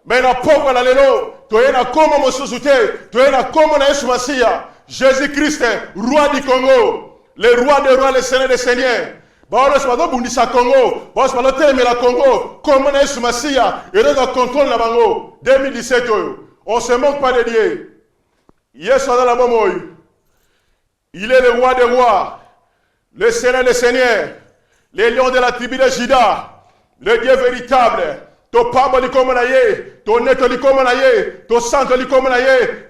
Mais na poko la lelo, toye na komo mosusu te, toye na komo na Yesu Masia, Jésus-Christ, roi du Congo, le roi des rois, le Seigneur des seigneurs. Baolo se bado bundisa Congo, baolo se bado temela Congo, komo na Yesu Masia, et le contrôle na bango 2017 on se moque pas de Dieu. Yesu dans la momoy. Il est le roi des rois, le Seigneur des seigneurs, le lion de la tribu de Juda, le Dieu véritable. To pabo ni komo na ye, ton nez comme ton sang comme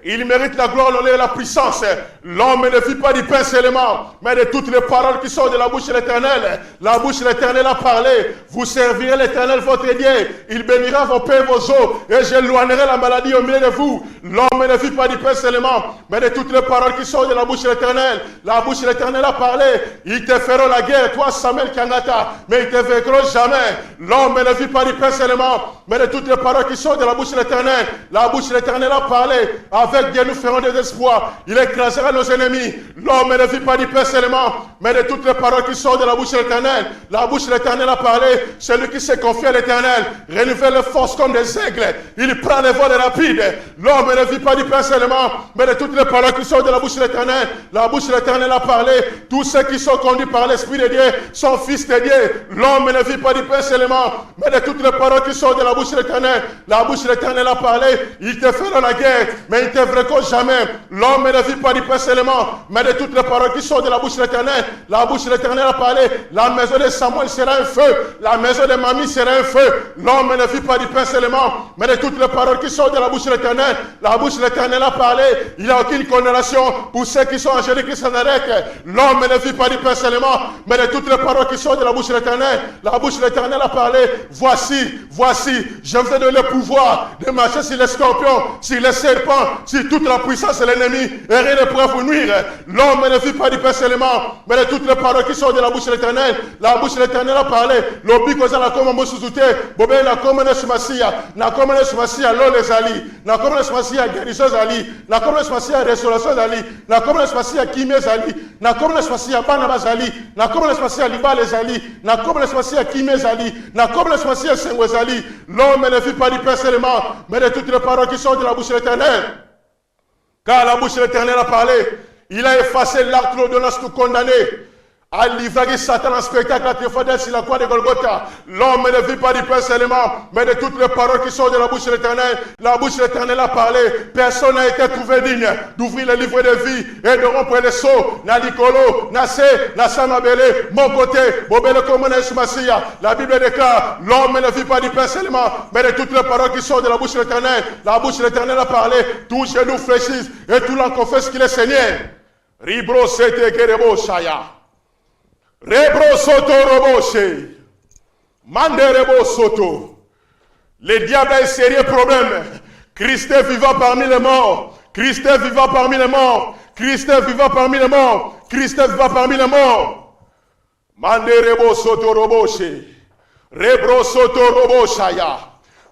il mérite la gloire, l'honneur et la puissance. L'homme ne vit pas du pain seulement, mais de toutes les paroles qui sortent de la bouche de l'Éternel. La bouche de l'Éternel a parlé. Vous servirez l'Éternel votre Dieu. Il bénira vos pains et vos os, et j'éloignerai la maladie au milieu de vous. L'homme ne vit pas du pain seulement, mais de toutes les paroles qui sortent de la bouche de l'Éternel. La bouche de l'Éternel a parlé. Ils te feront la guerre, toi Samuel Kangata, mais ils ne te vaincront jamais. L'homme ne vit pas du pain seulement, mais de toutes les paroles qui sortent de la bouche de l'Éternel. La bouche de l'Éternel a parlé. Avec Dieu nous ferons des espoirs. Il écrasera nos ennemis. L'homme ne vit pas du pain seulement, mais de toutes les paroles qui sortent de la bouche de l'Éternel. La bouche de l'Éternel a parlé. Celui qui s'est confié à l'Éternel renouvelle les forces comme des aigles. Il prend les voies rapides. L'homme ne vit pas du pain seulement, mais de toutes les paroles qui sortent de la bouche de l'Éternel. La bouche de l'Éternel a parlé. Tous ceux qui sont conduits par l'Esprit de Dieu sont fils de Dieu. L'homme ne vit pas du pain seulement, mais de toutes les paroles qui sortent de la bouche de l'Éternel. La bouche de l'Éternel a parlé. Il te fera la guerre, mais il ne te vaincront jamais. L'homme ne vit pas du pain seulement, mais de toutes les paroles qui sortent de la bouche de l'Éternel. La bouche de l'Éternel a parlé. La maison de Samuel sera un feu. La maison de Mamie sera un feu. L'homme ne vit pas du pain seulement, mais de toutes les paroles qui sortent de la bouche de l'Éternel. La bouche de l'Éternel a parlé. Il n'y a aucune condamnation pour ceux qui sont en Jésus-Christ de Nazareth. L'homme ne vit pas du pain seulement, mais de toutes les paroles qui sortent de la bouche de l'Éternel. La bouche de l'Éternel a parlé. Voici, je vous ai donné le pouvoir de marcher sur les scorpions, sur les serpents, sur toute la puissance de l'ennemi, et rien ne pourra vous nuire. L'homme ne vit pas du pain seulement, mais de toutes les paroles qui sortent de la bouche de l'Éternel. La bouche de l'Éternel a parlé. L'obi koza na koma mosuzute, bobé na koma na sumasia, na koma na sumasia lole zali, na koma na sumasia guérison zali, na koma na sumasia restauration zali, na koma na sumasia kimé zali, na koma na sumasia bana zali, na koma na sumasia libale zali, na koma na sumasia kimé zali, na koma na sumasia sengwe zali. L'homme ne vit pas du pain seulement, mais de toutes les paroles qui sortent de la bouche de l'Éternel. Car la bouche de l'Éternel a parlé, il a effacé l'acte de l'ordonnance tout condamné, a livré Satan en spectacle à Théophadès sur la croix de Golgotha. L'homme ne vit pas du pain seulement, mais de toutes les paroles qui sortent de la bouche de l'Éternel. La bouche de l'Éternel a parlé. Personne n'a été trouvé digne d'ouvrir le livre de vie et de rompre les sceaux. Na Nicolo, Nassé, Nassamabele, mon côté, Bobele Komone Sumasia. La Bible déclare, l'homme ne vit pas du pain seulement, mais de toutes les paroles qui sortent de la bouche de l'Éternel. La bouche de l'Éternel a parlé. Tous genoux fléchissent et tout l'en confesse qu'il est Seigneur. Ribro sete kerebo shaya. Rebro soto roboshe. Manderebo soto. Le diable a un sérieux problème. Christ est vivant parmi les morts. Christ est vivant parmi les morts. Christ est vivant parmi les morts. Christ est vivant parmi les morts. Manderebo soto roboshe. Rebro soto roboshaya.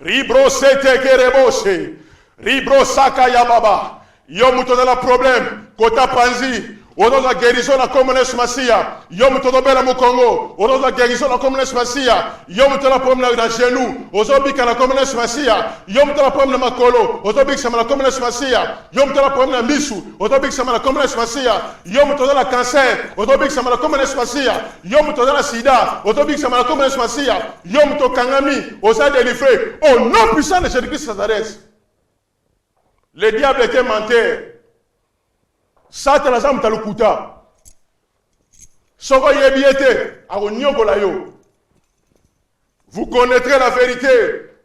Ribro sete kereboshe. Ribro sakaya baba. Yo muto dans le problème. Kota panzi. On a la guérison la communauté Masia. Yom Todobela Mokongo. On a la guérison la communauté Masia. Yom Tola problème dans genou. Ozobika la communauté Masia. Yom Tola problème Makolo. Ozobik sama la communauté Masia. Yom Tola problème Misu. Ozobik sama la communauté Masia. Yom Tola la cancer. Ozobik sama la communauté Masia. Yom Tola la sida. Ozobik sama la communauté Masia. Yom to Kangami. Osa délivré. Au nom puissant de Jésus-Christ Nazareth. Le diable était menteur. Satan a zam talukuta. Soko yebiete agonyogola yo. Vous connaîtrez la vérité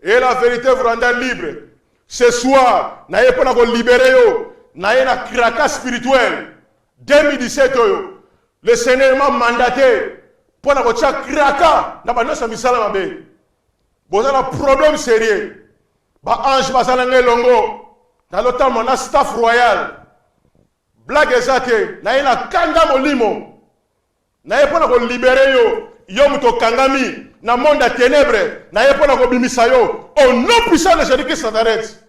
et la vérité vous rendra libre. Ce soir, naye pona ko libérer yo, naye na kraka spirituel. 2017 yo. Le Seigneur m'a mandaté pona ko tia kraka na banosa misala mabe. Boza na problème sérieux. Ba ange basala ngelongo. Dans le temps mon staff royal. Blague ezate na ina kanga molimo na yepona ko libérer yo muto kangami na monde à ténèbres na yepona ko bimisa yo au nom puissant de Jésus-Christ Nazareth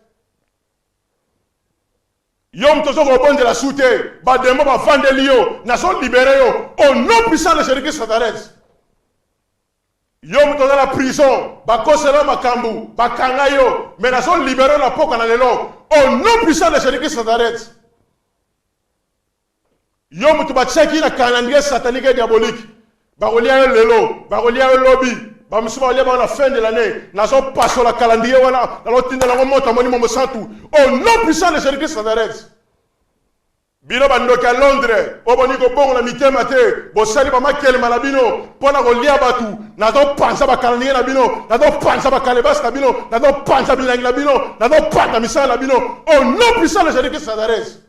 yo muto zo ko bonde la soute ba demo ba vandeli yo na so libérer yo au nom puissant de Jésus-Christ Nazareth yo muto dans la prison ba kosela makambu ba kanga yo mais na so libérer la poko na lelo au nom puissant de Jésus-Christ Nazareth. Yo mutu ba cheki na calendrier satanique et diabolique. Ba rolia lelo, ba rolia lobby, ba musuma rolia ba na fin de l'année. Na so passo la calendrier wana, na lo tinda la monta moni mo santu. Au nom puissant de Jésus-Christ Nazareth. Bino bandoki à Londres, oboni ko bongo na mitema te, bosali ba makele malabino, pona ko lia batu, na do panza ba kalnier na bino, na do panza ba kalebas na bino, na do panza bilang na bino, na do panza misala na bino, au nom puissant de Jésus-Christ de Nazareth.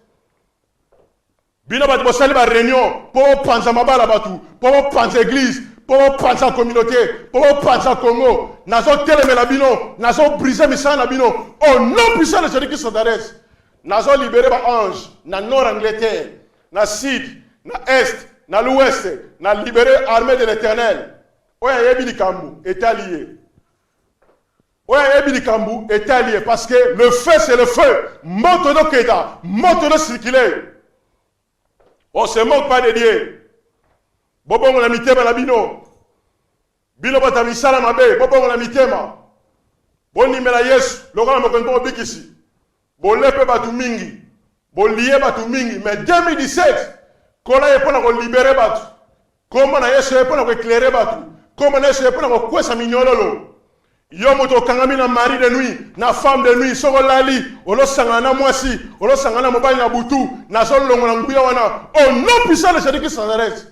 Bino batu bosali ba réunion, po panza mabala batu, po panza église, po panza communauté, po panza Congo, na zo teleme na bino, na zo briser misala na bino, au nom puissant de Jésus-Christ de Nazareth. Nazo libéré ba ange na nord Angleterre, na sud, na est, na l'ouest, na libéré armée de l'Éternel. Oya yebi likambu est allié. Oya yebi likambu est allié parce que le feu c'est le feu. Monte de keta, monte de circuler. On se moque pas de Dieu. Bobongo la mitema la bino. Bino bata misala mabe, bobongo la mitema. Boni mela Yesu, lokala mokonto bikisi. Bon lepe batu mingi, bon lié batu mingi, mais 2017, kola yepona ko libérer batu, comment na Yesu yepona ko éclairer batu, comment na Yesu yepona ko kwesa minyololo. Yo moto kangami na mari de nuit, na femme de nuit, soko lali, olo sangana mwasi, olo sangana mobali na butu, na solo longo na nguya wana, au nom puissant de Jésus-Christ de Nazareth.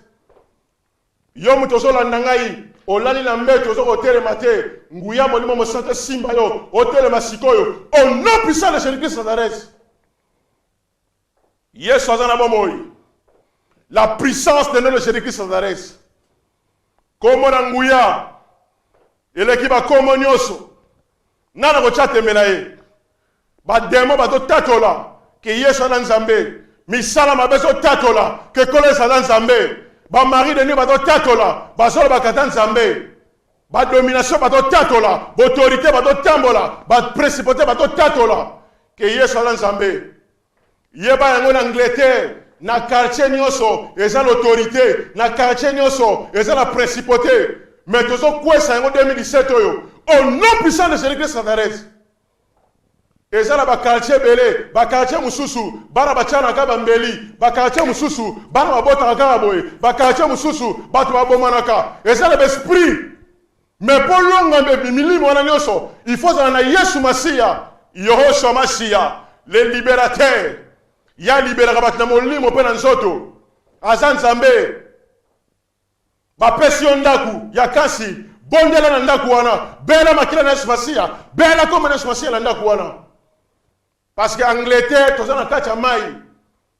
Yo moto solo nangai, olali na mbeto ozo hôtel maté nguya molimo mo santé simba yo hôtel masikoyo au nom puissant de Jésus-Christ de Nazareth. Yesu azana bomoi la puissance de nom de Jésus-Christ de Nazareth. Komo na nguya eleki ba komo nyoso nana ko chate melaye ba demo ba to tatola ke Yesu na Nzambe misala mabeso tatola ke kolesa na Nzambe. Ba mari de nuit ba do tatola, ba solo ba katan Nzambe. Ba domination ba do tatola, ba autorité ba do tambola, ba principauté ba do tatola. Que Yesu ala Nzambe. Yeba yango na Angleterre, na quartier nyoso, eza l'autorité, na quartier nyoso, eza la principauté. Mais tozo kwesa yango 2017 oyo. Au nom puissant de Jésus-Christ de Nazareth. Ezala ba quartier belé, ba quartier mususu, bana bachana ka bambeli, ba quartier mususu, bana babota ka boye, ba quartier mususu, batu babomanaka. Ezala l'esprit. Mais pour longa be milimo wana nyoso, il faut na Yesu Masia, Yehoshua Masia, le libérateur. Ya libéra ka batna molimo pe na nzoto. Azan Nzambe. Ba pesion ndaku ya kasi, bondela na ndaku wana, bela makila na Yesu Masia, bela comme na Yesu Masia na ndaku wana. Parce que Angleterre, tous na kati ya mai,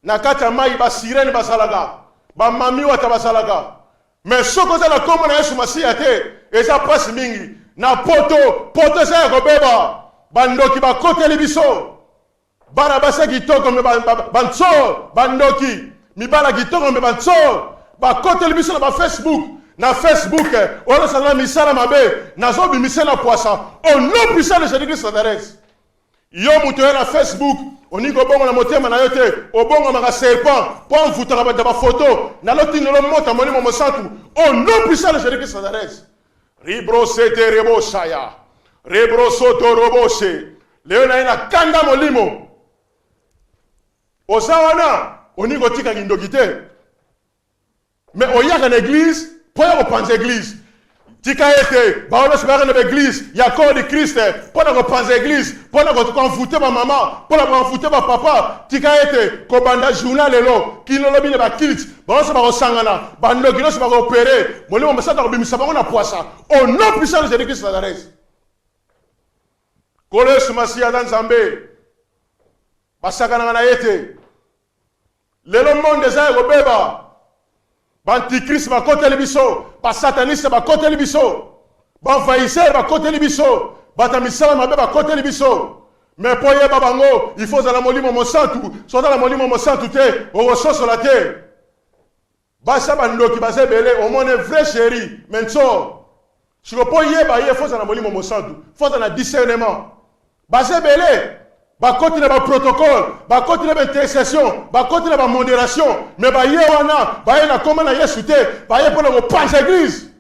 na kati ya mai ba sirène basalaka, ba mami wata basalaka. Mais soko za la komo na Yesu Masia te, eza pasi mingi, na poto sa ko beba, bandoki ba koteli biso. Bana basa kitoko me banso, bandoki, mibala kitoko me banso, ba koteli biso na ba Facebook. Na Facebook, on sa na misala mabe, na zo bi misala poisson. Au nom puissant de Jésus-Christ de Nazareth. Yo mutoye na Facebook, oni ko bongo na motema na yote, obongo maka serpent, po mfuta ba ba photo, na loti no mota moni mo santu. Au nom puissant de Jésus-Christ de Nazareth. Ribro sete rebo saya. Rebro soto robose. Leo na ina kanda molimo. Osawana, oni ko tika kindokite. Mais oyaka na église, po ya ko panza église. Tika ete, baono sebara na église, ya corps de Christ, pona ko panza église, pona ko konfute ba maman, pona ko konfute ba papa, tika ete ko banda journal lelo, kino lobi ne ba kilt, baono se ba ko sangana, bando kino se ba ko opérer, molimo mesata ko bimisa bango na poisa. Au nom puissant de Jésus-Christ de Nazareth. Kole Masia dans Nzambe. Basakana na ete. Lelo monde za ko beba. Antichrist ba koteli biso, ba sataniste ba koteli biso, ba envahisseur ba koteli biso, ba tamisala mabe ba koteli biso. Mais pour yeba bango, il faut za la molimo mosantu, so za la molimo mosantu te, o resoso la te. Ba sa bandoki ba se belé, au monde vrai chéri, menso. Si ko po yeba il faut za la molimo mosantu, faut za na discernement. Ba se belé. Ba continuer ba protocole, ba continuer ba intercession, ba continuer ba modération, mais ba yewana, ba yena comment na Yesu te, ba ye pour le panse église.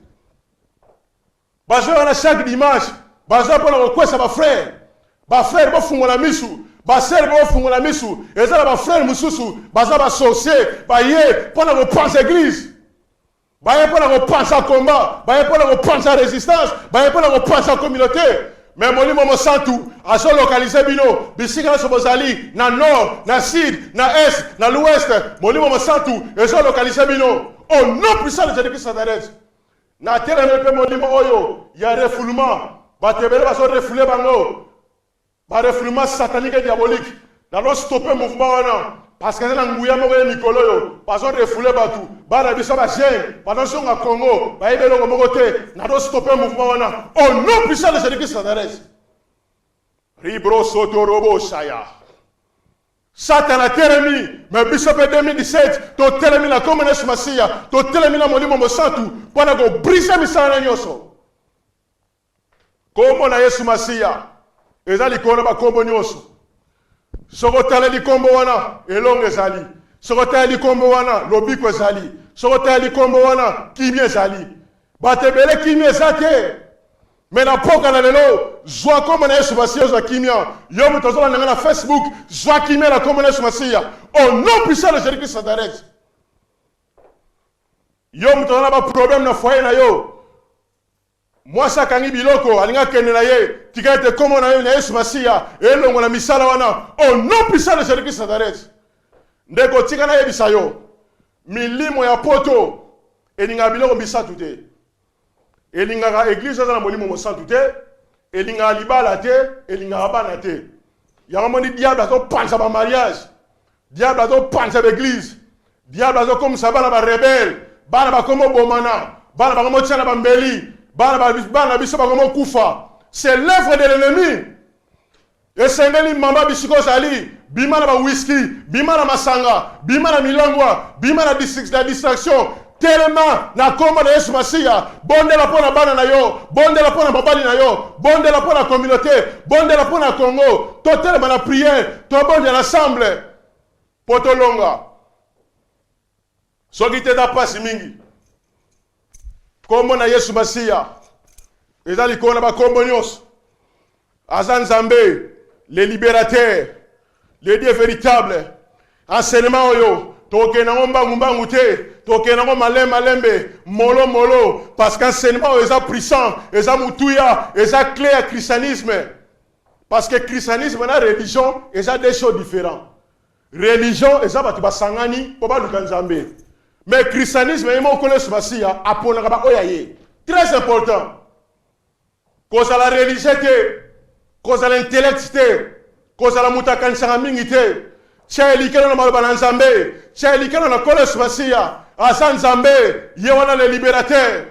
Ba zo na chaque dimanche, ba zo pour le kwesa ba frère. Ba frère ba fungola misu, ba sœur ba fungola misu, ezala ba frère mususu, ba za ba sorcier, ba ye pour le panse église. Ba ye pour le panse combat, ba ye pour le panse résistance, ba ye pour le panse communauté. mais molimo mosantu azo localiser bino bisika so bozali na nord na sud na est na l'ouest molimo mosantu ezo localiser bino au nom puissant de Jésus-Christ Nazareth na terre pe molimo oyo ya refoulement batebele bazo refouler bango ba refoulement satanique et diabolique na lo stopper mouvement wana parce que na nguya moko ya mikolo yo bazo refouler batu bana biso ba jeune pendant son à Congo ba ebelo moko te na lo stopper mouvement wana au nom puissant de Jésus-Christ Nazareth ribro soto robo shaya Satan a teremi mais biso pe 2017 to teremi na commune Masia to teremi na molimo mosantu pona go briser misana nyoso kombo na Yesu Masia ezali kona ba kombo nyoso soko tala likombo wana elongo ezali soko tala likombo wana lobiko ezali soko tala likombo wana kimia ezali batebele kimia ezate mais na poka na lelo zwa kombo na Yesu Masia zwa kimia yo mutazola na Facebook zwa kimia na kombo na Yesu Masia au nom puissant de Jésus-Christ Nazareth yo mutazola ba problème na foyer na yo mwasa kangi biloko alinga kende na ye tikete komo na ye na Yesu Masia elongo na misala wana au nom puissant de Jésus-Christ Nazareth ndeko tika na yebisa yo milimo ya poto elinga biloko bisatu te elinga église za na molimo mosantu te elinga libala te elinga bana te ya moni diable azo panza ba mariage diable azo panza l'église diable azo comme ça bana ba rebelle bana ba komo bomana bana ba komo tshana ba mbeli bana biso ba komo kufa c'est l'œuvre de l'ennemi et sengeli mamba bisiko zali bima na ba whisky bima na masanga bima na milangwa bima na distraction tellement na kombo na Yesu Masia bondela pona bana na yo bondela pona babali na yo bondela pona communauté bondela pona Congo to tellement na prière to bondela ensemble poto longa soki te da pasi mingi kombo na Yesu Masia ezali kona ba kombo nyos azan Nzambe le libérateur le Dieu véritable enseignement oyo toke na mbangu te toke na malembe molo parce qu'enseignement est puissant est mutuya est clair christianisme parce que christianisme na religion est des choses différentes religion est batu basangani po ba Nzambe mais christianisme est mon collège Masia apona ba oyaye très important cause à la religion cause à l'intellect cause à la mutakanisa mingi te Cheli kena na malobana Nzambe, cheli kena na collège Masia, asa Nzambe, ye wana le libérateur.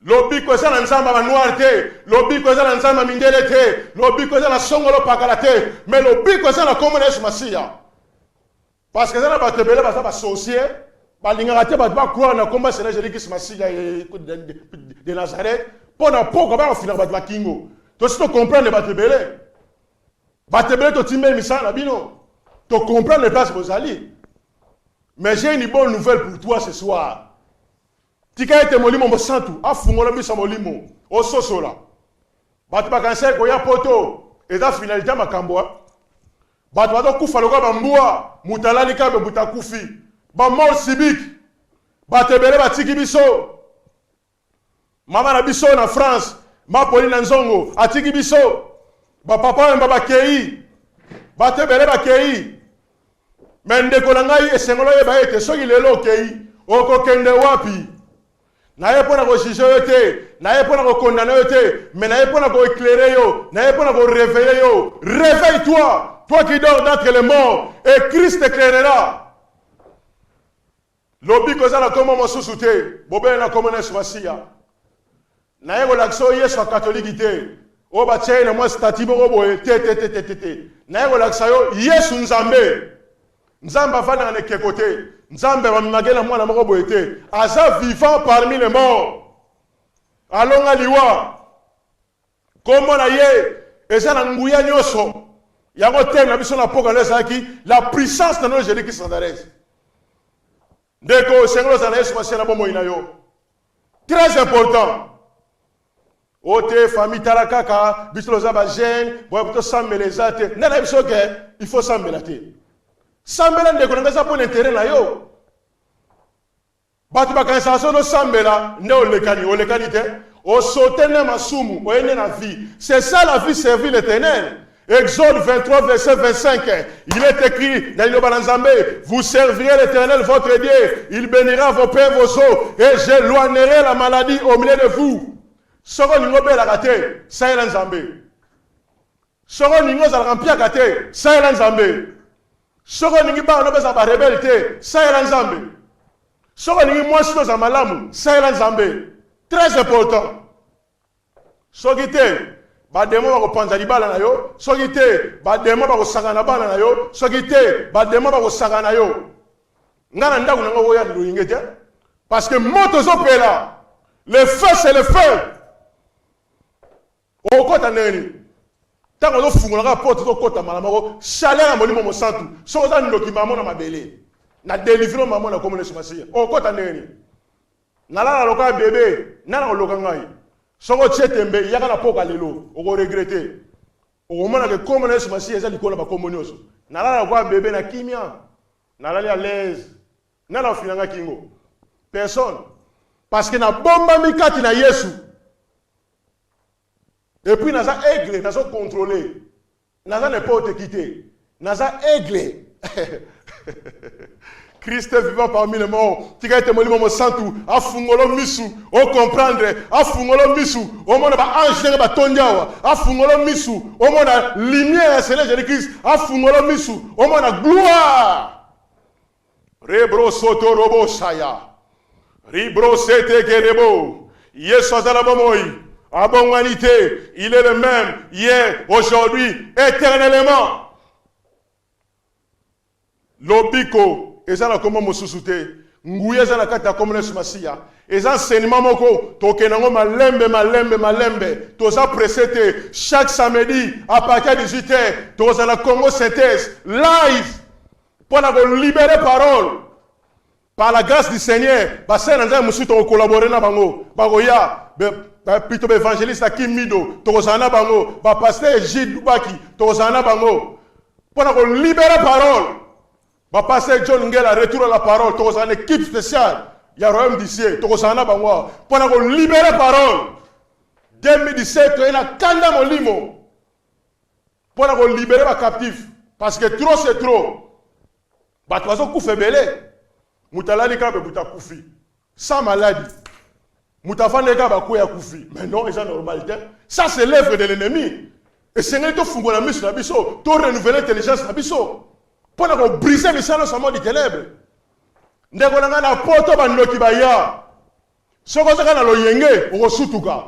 Lobi ko za na Nzamba ba noir te, lobi ko za na Nzamba mindele te, lobi ko za na songolo pakala te, mais lobi ko za na collège Masia. Parce que za na batebele ba za ba sorcier, ba linga te ba croire na combat c'est Jésus-Christ Masia de Nazareth, pona poko ba finir ba kingo. To si to comprendre batebele. Batebele to timbe misana bino. Tu comprends les places Bozali. Mais j'ai une bonne nouvelle pour toi ce soir. Tika ete molimo mosantu, afungola bisa molimo, ososola. Batu bakanse ko ya poto, eza finalité makambo. Batu bato kufa loka bambua, mutalali kabe mutakufi. Ba mort civique. Batebele batiki biso. Mama na biso na France, ma Pauline Nzongo, atiki biso. Ba papa mbaba kei. Batebele bakei. Mende kolangai esengolo ye baete soki lelo kei oko kende wapi na ye pona ko juger yo te na ye pona ko condamner yo te mais na ye pona ko éclairer yo na ye pona ko réveiller yo réveille-toi toi qui dors d'entre les morts et Christ t'éclairera lobi ko za na komo mosusu te bobe na komo na Masia na ye ko lakso Yesu catholique te o ba tshei na moi statut boko boye te na ye ko laksa yo Yesu Nzambe Nzambe afana na kekote Nzambe bamagela mwana moko boye te aza vivant parmi les morts alonga liwa kombo na ye eza na nguya nyoso yango te na biso na poka lesaki la puissance de notre Jésus-Christ Nazareth ndeko sengolo za Yesu Masia na bomoi na yo très important ote famille tarakaka biso za ba jeune boye to sambele zate na biso ke il faut sambela te sambela ndeko ngasa pour l'intérêt na yo batu bakanisa so no sambela ne olekani te Au sauter na masumu, au ene na vie. C'est ça la vie servir l'Éternel. Exode 23, verset 25. Il est écrit dans le Balanzambe, vous servirez l'Éternel votre Dieu, il bénira vos pains, vos os, et j'éloignerai la maladie au milieu de vous. Soro ningo be la gate, ça est l'Anzambe. Soro ningo za remplir gate, ça est l'Anzambe. Soro ningi ba no be za ba rebelle, ça est l'Anzambe. Soro ningi moi sino za malamu, ça est l'Anzambe. Très important. Sogite ba demo ba ko panza libala na yo, sogite ba demo ba ko sangana bana na yo, sogite ba demo ba ko sangana yo. Ngana ndaku na ngo ya nduyingete parce que moto zo pela. Le feu c'est le feu. O kota neni. Tango zo fungola porte zo kota malamako, chaleur molimo mo santu. So za ndoki mamo na mabele. Na délivrer mamo na komone sumasiya. O kota neni. Nalala loka bébé, nana loka ngai. Soko tchetembe yaka na poka lelo, oko regretter. Oko mona ke comme na sumasi eza likola ba komonioso. Nalala kwa bébé na kimia. Nalala à l'aise. Nala finanga kingo. Personne. Parce que na bomba mikati na Yesu. Et puis naza aigle, naza contrôler. Naza ne pas te quitter. Naza aigle. Christ est vivant parmi les morts. Tu as été molimo mo santu, afungolo misu, o comprendre, afungolo misu, o mona ba ange ba tondiawa, afungolo misu, o mona lumière c'est le Jésus-Christ, afungolo misu, o mona gloire. Rebro soto robo saya. Ribro sete gerebo. Yesu azala bomoi. Abonganité, il est le même hier, aujourd'hui, éternellement. Lobiko ezala comme mosusute nguye ezala kata comme le sumasiya eza enseignement moko tokenango malembe toza pressé chaque samedi à partir de 18h toza la Congo synthèse live pour la libérer parole par la grâce du Seigneur basé dans un musu to collaborer na bango bagoya plutôt évangéliste Akim Mido toza na bango ba pasteur Gilles Dubaki toza na bango pour la libérer parole. Va passer John Ngela retour à la parole. Tu as une équipe spéciale. Il y a un royaume d'ici. Tu as un abangwa. Pour libérer la parole. 2017, tu as un kanda molimo. Pour libérer les captifs. Parce que trop c'est trop. Bah tu as un coup fait belé. Moutalali kabe buta koufi. Sans maladie. Moutafane kabe kouya koufi. Mais non, c'est normalité. Ça c'est l'œuvre de l'ennemi. Et c'est n'est pas fou la mise na biso. Tu renouveler l'intelligence na biso. Pour briser les salons sans mot de ténèbres. Ndeko nanga na poto bandoki baya. Soko zaka na loyenge, oko sutuka.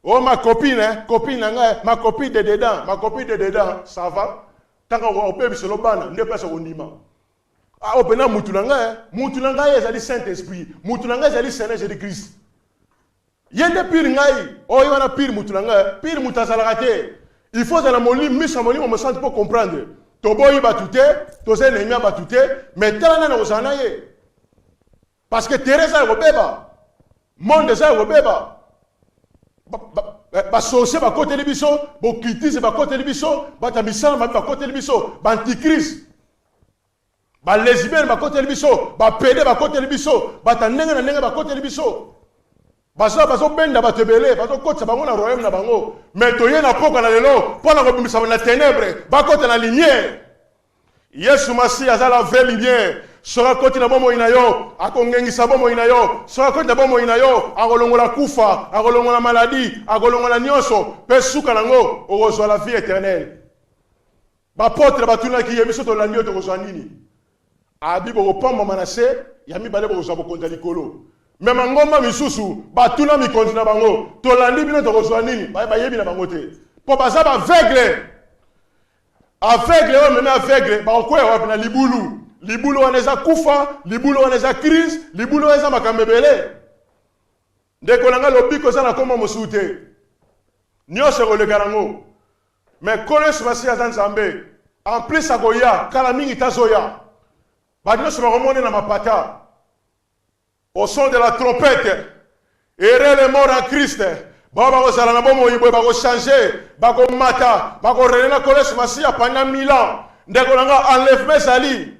Oh ma copine, copine nanga, ma copine de dedans, ça va. Tant qu'on peut bisolo bana, ne pas se ondima. Ah opena mutu nanga ezali Saint-Esprit, mutu nanga ezali Seigneur Jésus-Christ. Yende pire ngai, oh yona pire mutu nanga, pire mutazala te. Il faut dans la moli, misa moli on me sent pour comprendre. Toboyi batute, toze nemi batute, mais tala na ozana ye. Parce que Teresa robeba. Monde za robeba. Ba sorcier ba côté de biso, bo critique ba côté de biso, ba tamisana ba côté de biso, ba antichrist. Ba lesbienne ba côté de biso, ba pédé ba côté de biso, ba tanenga na nenga ba côté de biso. Baso benda ba tebele, baso kotsa bango na royaume na bango. Mais toye na poka na lelo, pona ko bimisa na ténèbres, ba côté na lumière. Yesu Masi azala vraie lumière. Sera côté na bomo inayo, akongengisa bomo inayo, sera côté na bomo inayo, akolongola kufa, akolongola maladie, akolongola nyonso, pe suka nango, ozwa la vie éternelle. Ba potre batuna ki yemiso to landio to kozwa nini. Abi bo pomba manase, yami bale bo kozwa bokonda likolo. Mais mangoma misusu batuna mi kontina bango to landi bino to kozwa nini ba yebi na bango te po baza ba aveugle o même aveugle ba ko ya na libulu waneza kufa libulu waneza crise libulu waneza makambebele ndeko nanga lobiko sana koma mosute nyose ko le garango mais connaisse Masi azanzambe en plus agoya kala mingi tazoya ba nyose ba romone na mapata. Au son de la trompette, errez les morts en Christ. Baba kozala na bomo yibo ba ko changer, ba ko mata, ba ko relela collège Masia pendant 1000 ans. Ndeko nanga enlèvement sali.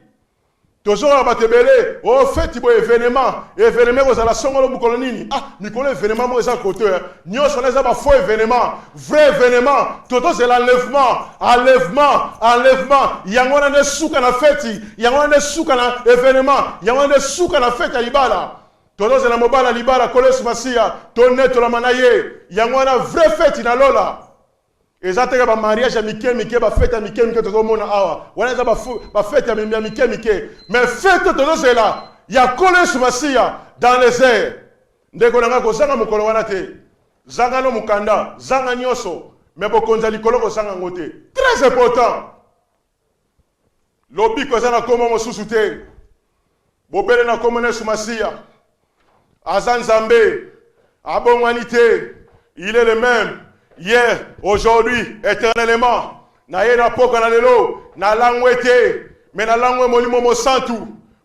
Tozora batebele, oh fait ibo événement kozala songolo mukolo nini. Ah, mikolo événement mo eza côté. Nyonso na eza ba faux événement, vrai événement. Toto c'est enlèvement. Yango na ne suka na feti, yango na ne suka na événement, yango na ne suka na feti ya libala. Toto c'est la mobala libala koles masia, toneto la manaye, yango na vrai feti na lola. Ezateka ba mariage ya mike ba fête ya mike tozo mona awa. Wana za ba fête ya mike. Mais fête tozo zela ya kole sumasia dans les airs. Ndeko nanga ko zanga mukolo wana te. Zanga no mukanda, zanga nyoso, mais bokonza likolo ko zanga ngote. Très important. Lobi ko zana komo mosusu te. Bobele na komo na sumasia. Azan Zambé, abongwanité, il est le même. Hier, aujourd'hui, éternellement, na ye na poka na lelo, na langwete, mais na langwe molimo mo santu,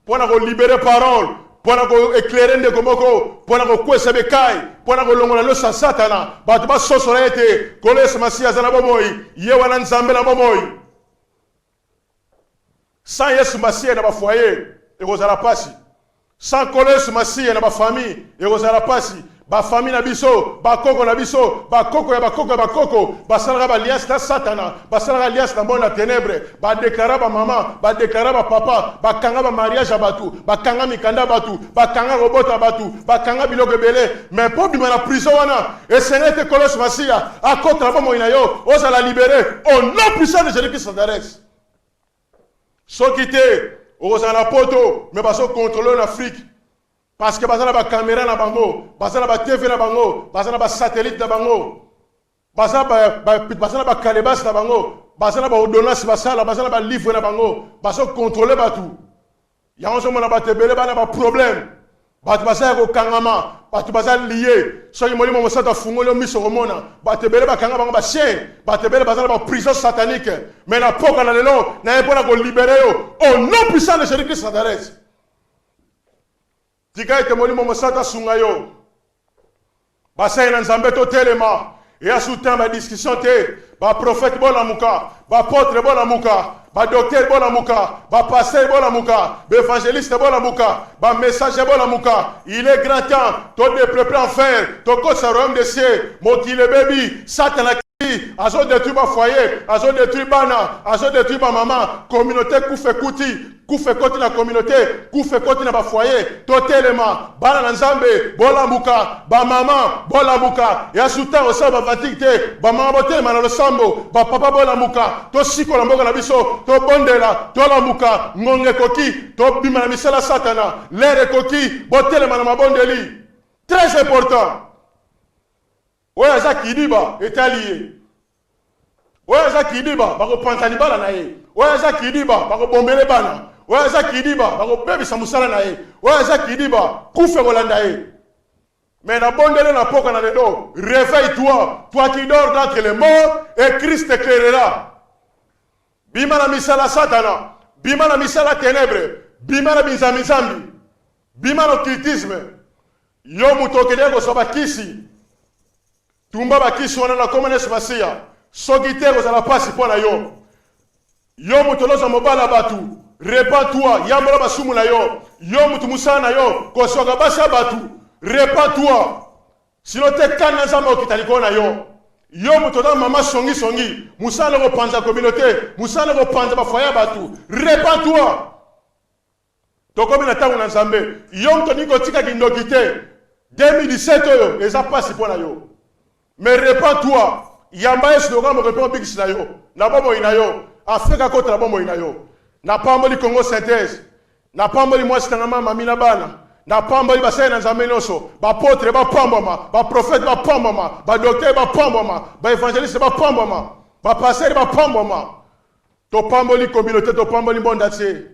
pour na libérer parole, pour na éclairer de komoko, pour na kwesa bekai, pour na longola lo sa satana, ba ba sosora ete, koles masia zana bomoy, ye wana nzambe na bomoy. Sans Yesu masia na ba foyer, et kozala pasi. Sans koles masia na ba famille, et kozala pasi. Ba famille na biso, ba koko na biso, ba koko ya ba koko, ba salera ba alliance na satana, ba salera alliance na bona ténèbres, ba déclarer ba maman, ba déclarer ba papa, ba kanga ba mariage abatu, ba kanga mikanda batu, ba kanga robot abatu, ba kanga biloko belé, mais pour bima na prison wana, et senete kolos masia, a contre ba moina yo, osa la libérer au nom puissant de Jésus-Christ Nazareth. Sokité, osa na poto, mais ba so contrôler l'Afrique. Parce que bazana ba caméra na bango, bazana ba TV na bango, bazana ba satellite na bango, bazana ba calebas na bango, bazana ba ordonnance basala, bazana ba livre na bango, baso contrôler batu. Ya onzo mona ba tebele bana ba problème. Batu bazana ko kangama, batu bazana lié. So yimoli mo sata fungolo miso romona, ba tebele ba kanga bango ba chien, ba tebele bazana ba prison satanique. Mais na poka na lelo, na epona ko libérer yo. Au nom puissant de Jésus-Christ Nazareth. Tika ete molimo mosata sungayo. Basa ina nzambe to telema. Et à soutenir ma discussion te. Ba prophète bona muka. Ba apôtre bona muka. Ba docteur bona muka. Ba pasteur bona muka. Ba évangéliste bona muka. Ba messager bona muka. Il est grand temps. To de préparer en faire. To ko sa royaume des cieux. Mokile baby. Satan azo détruit ma foyer, azo détruit bana, azo détruit ma maman, communauté koufe koti na communauté, koufe koti na ba foyer, totelema, bana na nzambe, bola muka, ba maman, bola muka, ya souta osa ba vatikte, ba maman botelema na losambo, ba papa bola muka, to siko la mboka na biso, to bondela, to la muka, ngonge koki, to bima na misala satana, lere koki, botelema na mabondeli. Très important. Oya za kidiba etalié. Oya za kidiba bako pantani bala na ye. Oya za kidiba bako bombele bana. Oya za kidiba bako bebisa musala na ye. Oya za kidiba kufe kolanda ye. Mais na bondele na poka na dedo, réveille-toi, toi qui dors d'entre les morts, et Christ t'éclairera. Bima na misala satana, bima na misala ténèbres, bima na bizamizambi, bima na occultisme. Yo mutokele ko soba kisi. Tumba bakisi wana na komane sumasia. Sogite ko zala pasi pona yo. Yo mutoloza mobala batu. Répands-toi. Yambola basumu na yo. Yo mutu musana yo. Ko soga basa batu. Répands-toi. Sino te kana nzamba okitaliko na yo. Yo mutoda mama songi. Musana ko panza communauté. Musana ko panza ba foya batu. Répands-toi. Tokomi na tangu na nzambe. Yo mutoni ko tika kindokite. 2017 oyo eza pasi pona yo. Mais répands-toi. Yamba es no gamo répond big na yo. Na bomo ina yo. Afrika kota na bomo ina yo. Na pamboli Congo synthèse. Na pamboli mwasi tangama mamina bana. Na pamboli basay na nzambe noso. Ba apôtre ba pamboma, ba prophète ba pamboma, ba docteur ba pamboma, ba évangéliste ba pamboma, ba pasteur ba pamboma. To pamboli communauté to pamboli bondatie.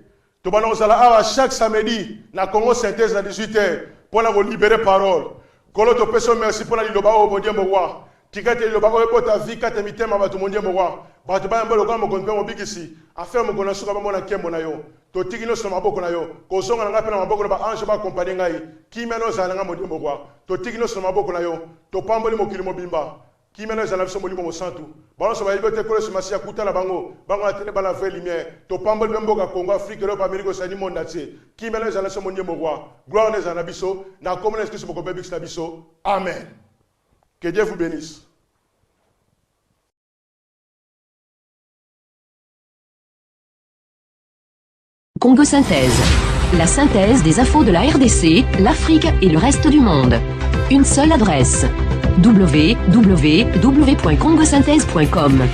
To bana ozala awa chaque samedi na Congo synthèse à 18h pour la libérer parole. Kolo to peso merci pour la liloba o bon Dieu mo roi. Tikate liloba ko bota vie kate mitema ba to mon Dieu mo roi. Ba to ba mbolo ko mo konpe mo bikisi. Affaire mo kona suka ba mona kembo na yo. To tikino so maboko na yo. Ko songa nga pe na maboko ba ange ba accompagner ngai. Ki meno za nga mo Dieu mo roi. To tikino so maboko na yo. To pamboli mo kilimo bimba. Qui mène les anabis au niveau centre. Bon, ça va y être collé sur ma sia kuta la bango. Bango la télé bala fait lumière. To pambol bembo ka Congo, Afrique, Europe, Amérique, Océanie, monde entier. Qui mène les anabis au niveau roi. Gloire les anabiso. Na comme les Christ pour bébix nabiso. Amen. Que Dieu vous bénisse. Congo Synthèse. La synthèse des infos de la RDC, l'Afrique et le reste du monde. Une seule adresse. www.congosynthèse.com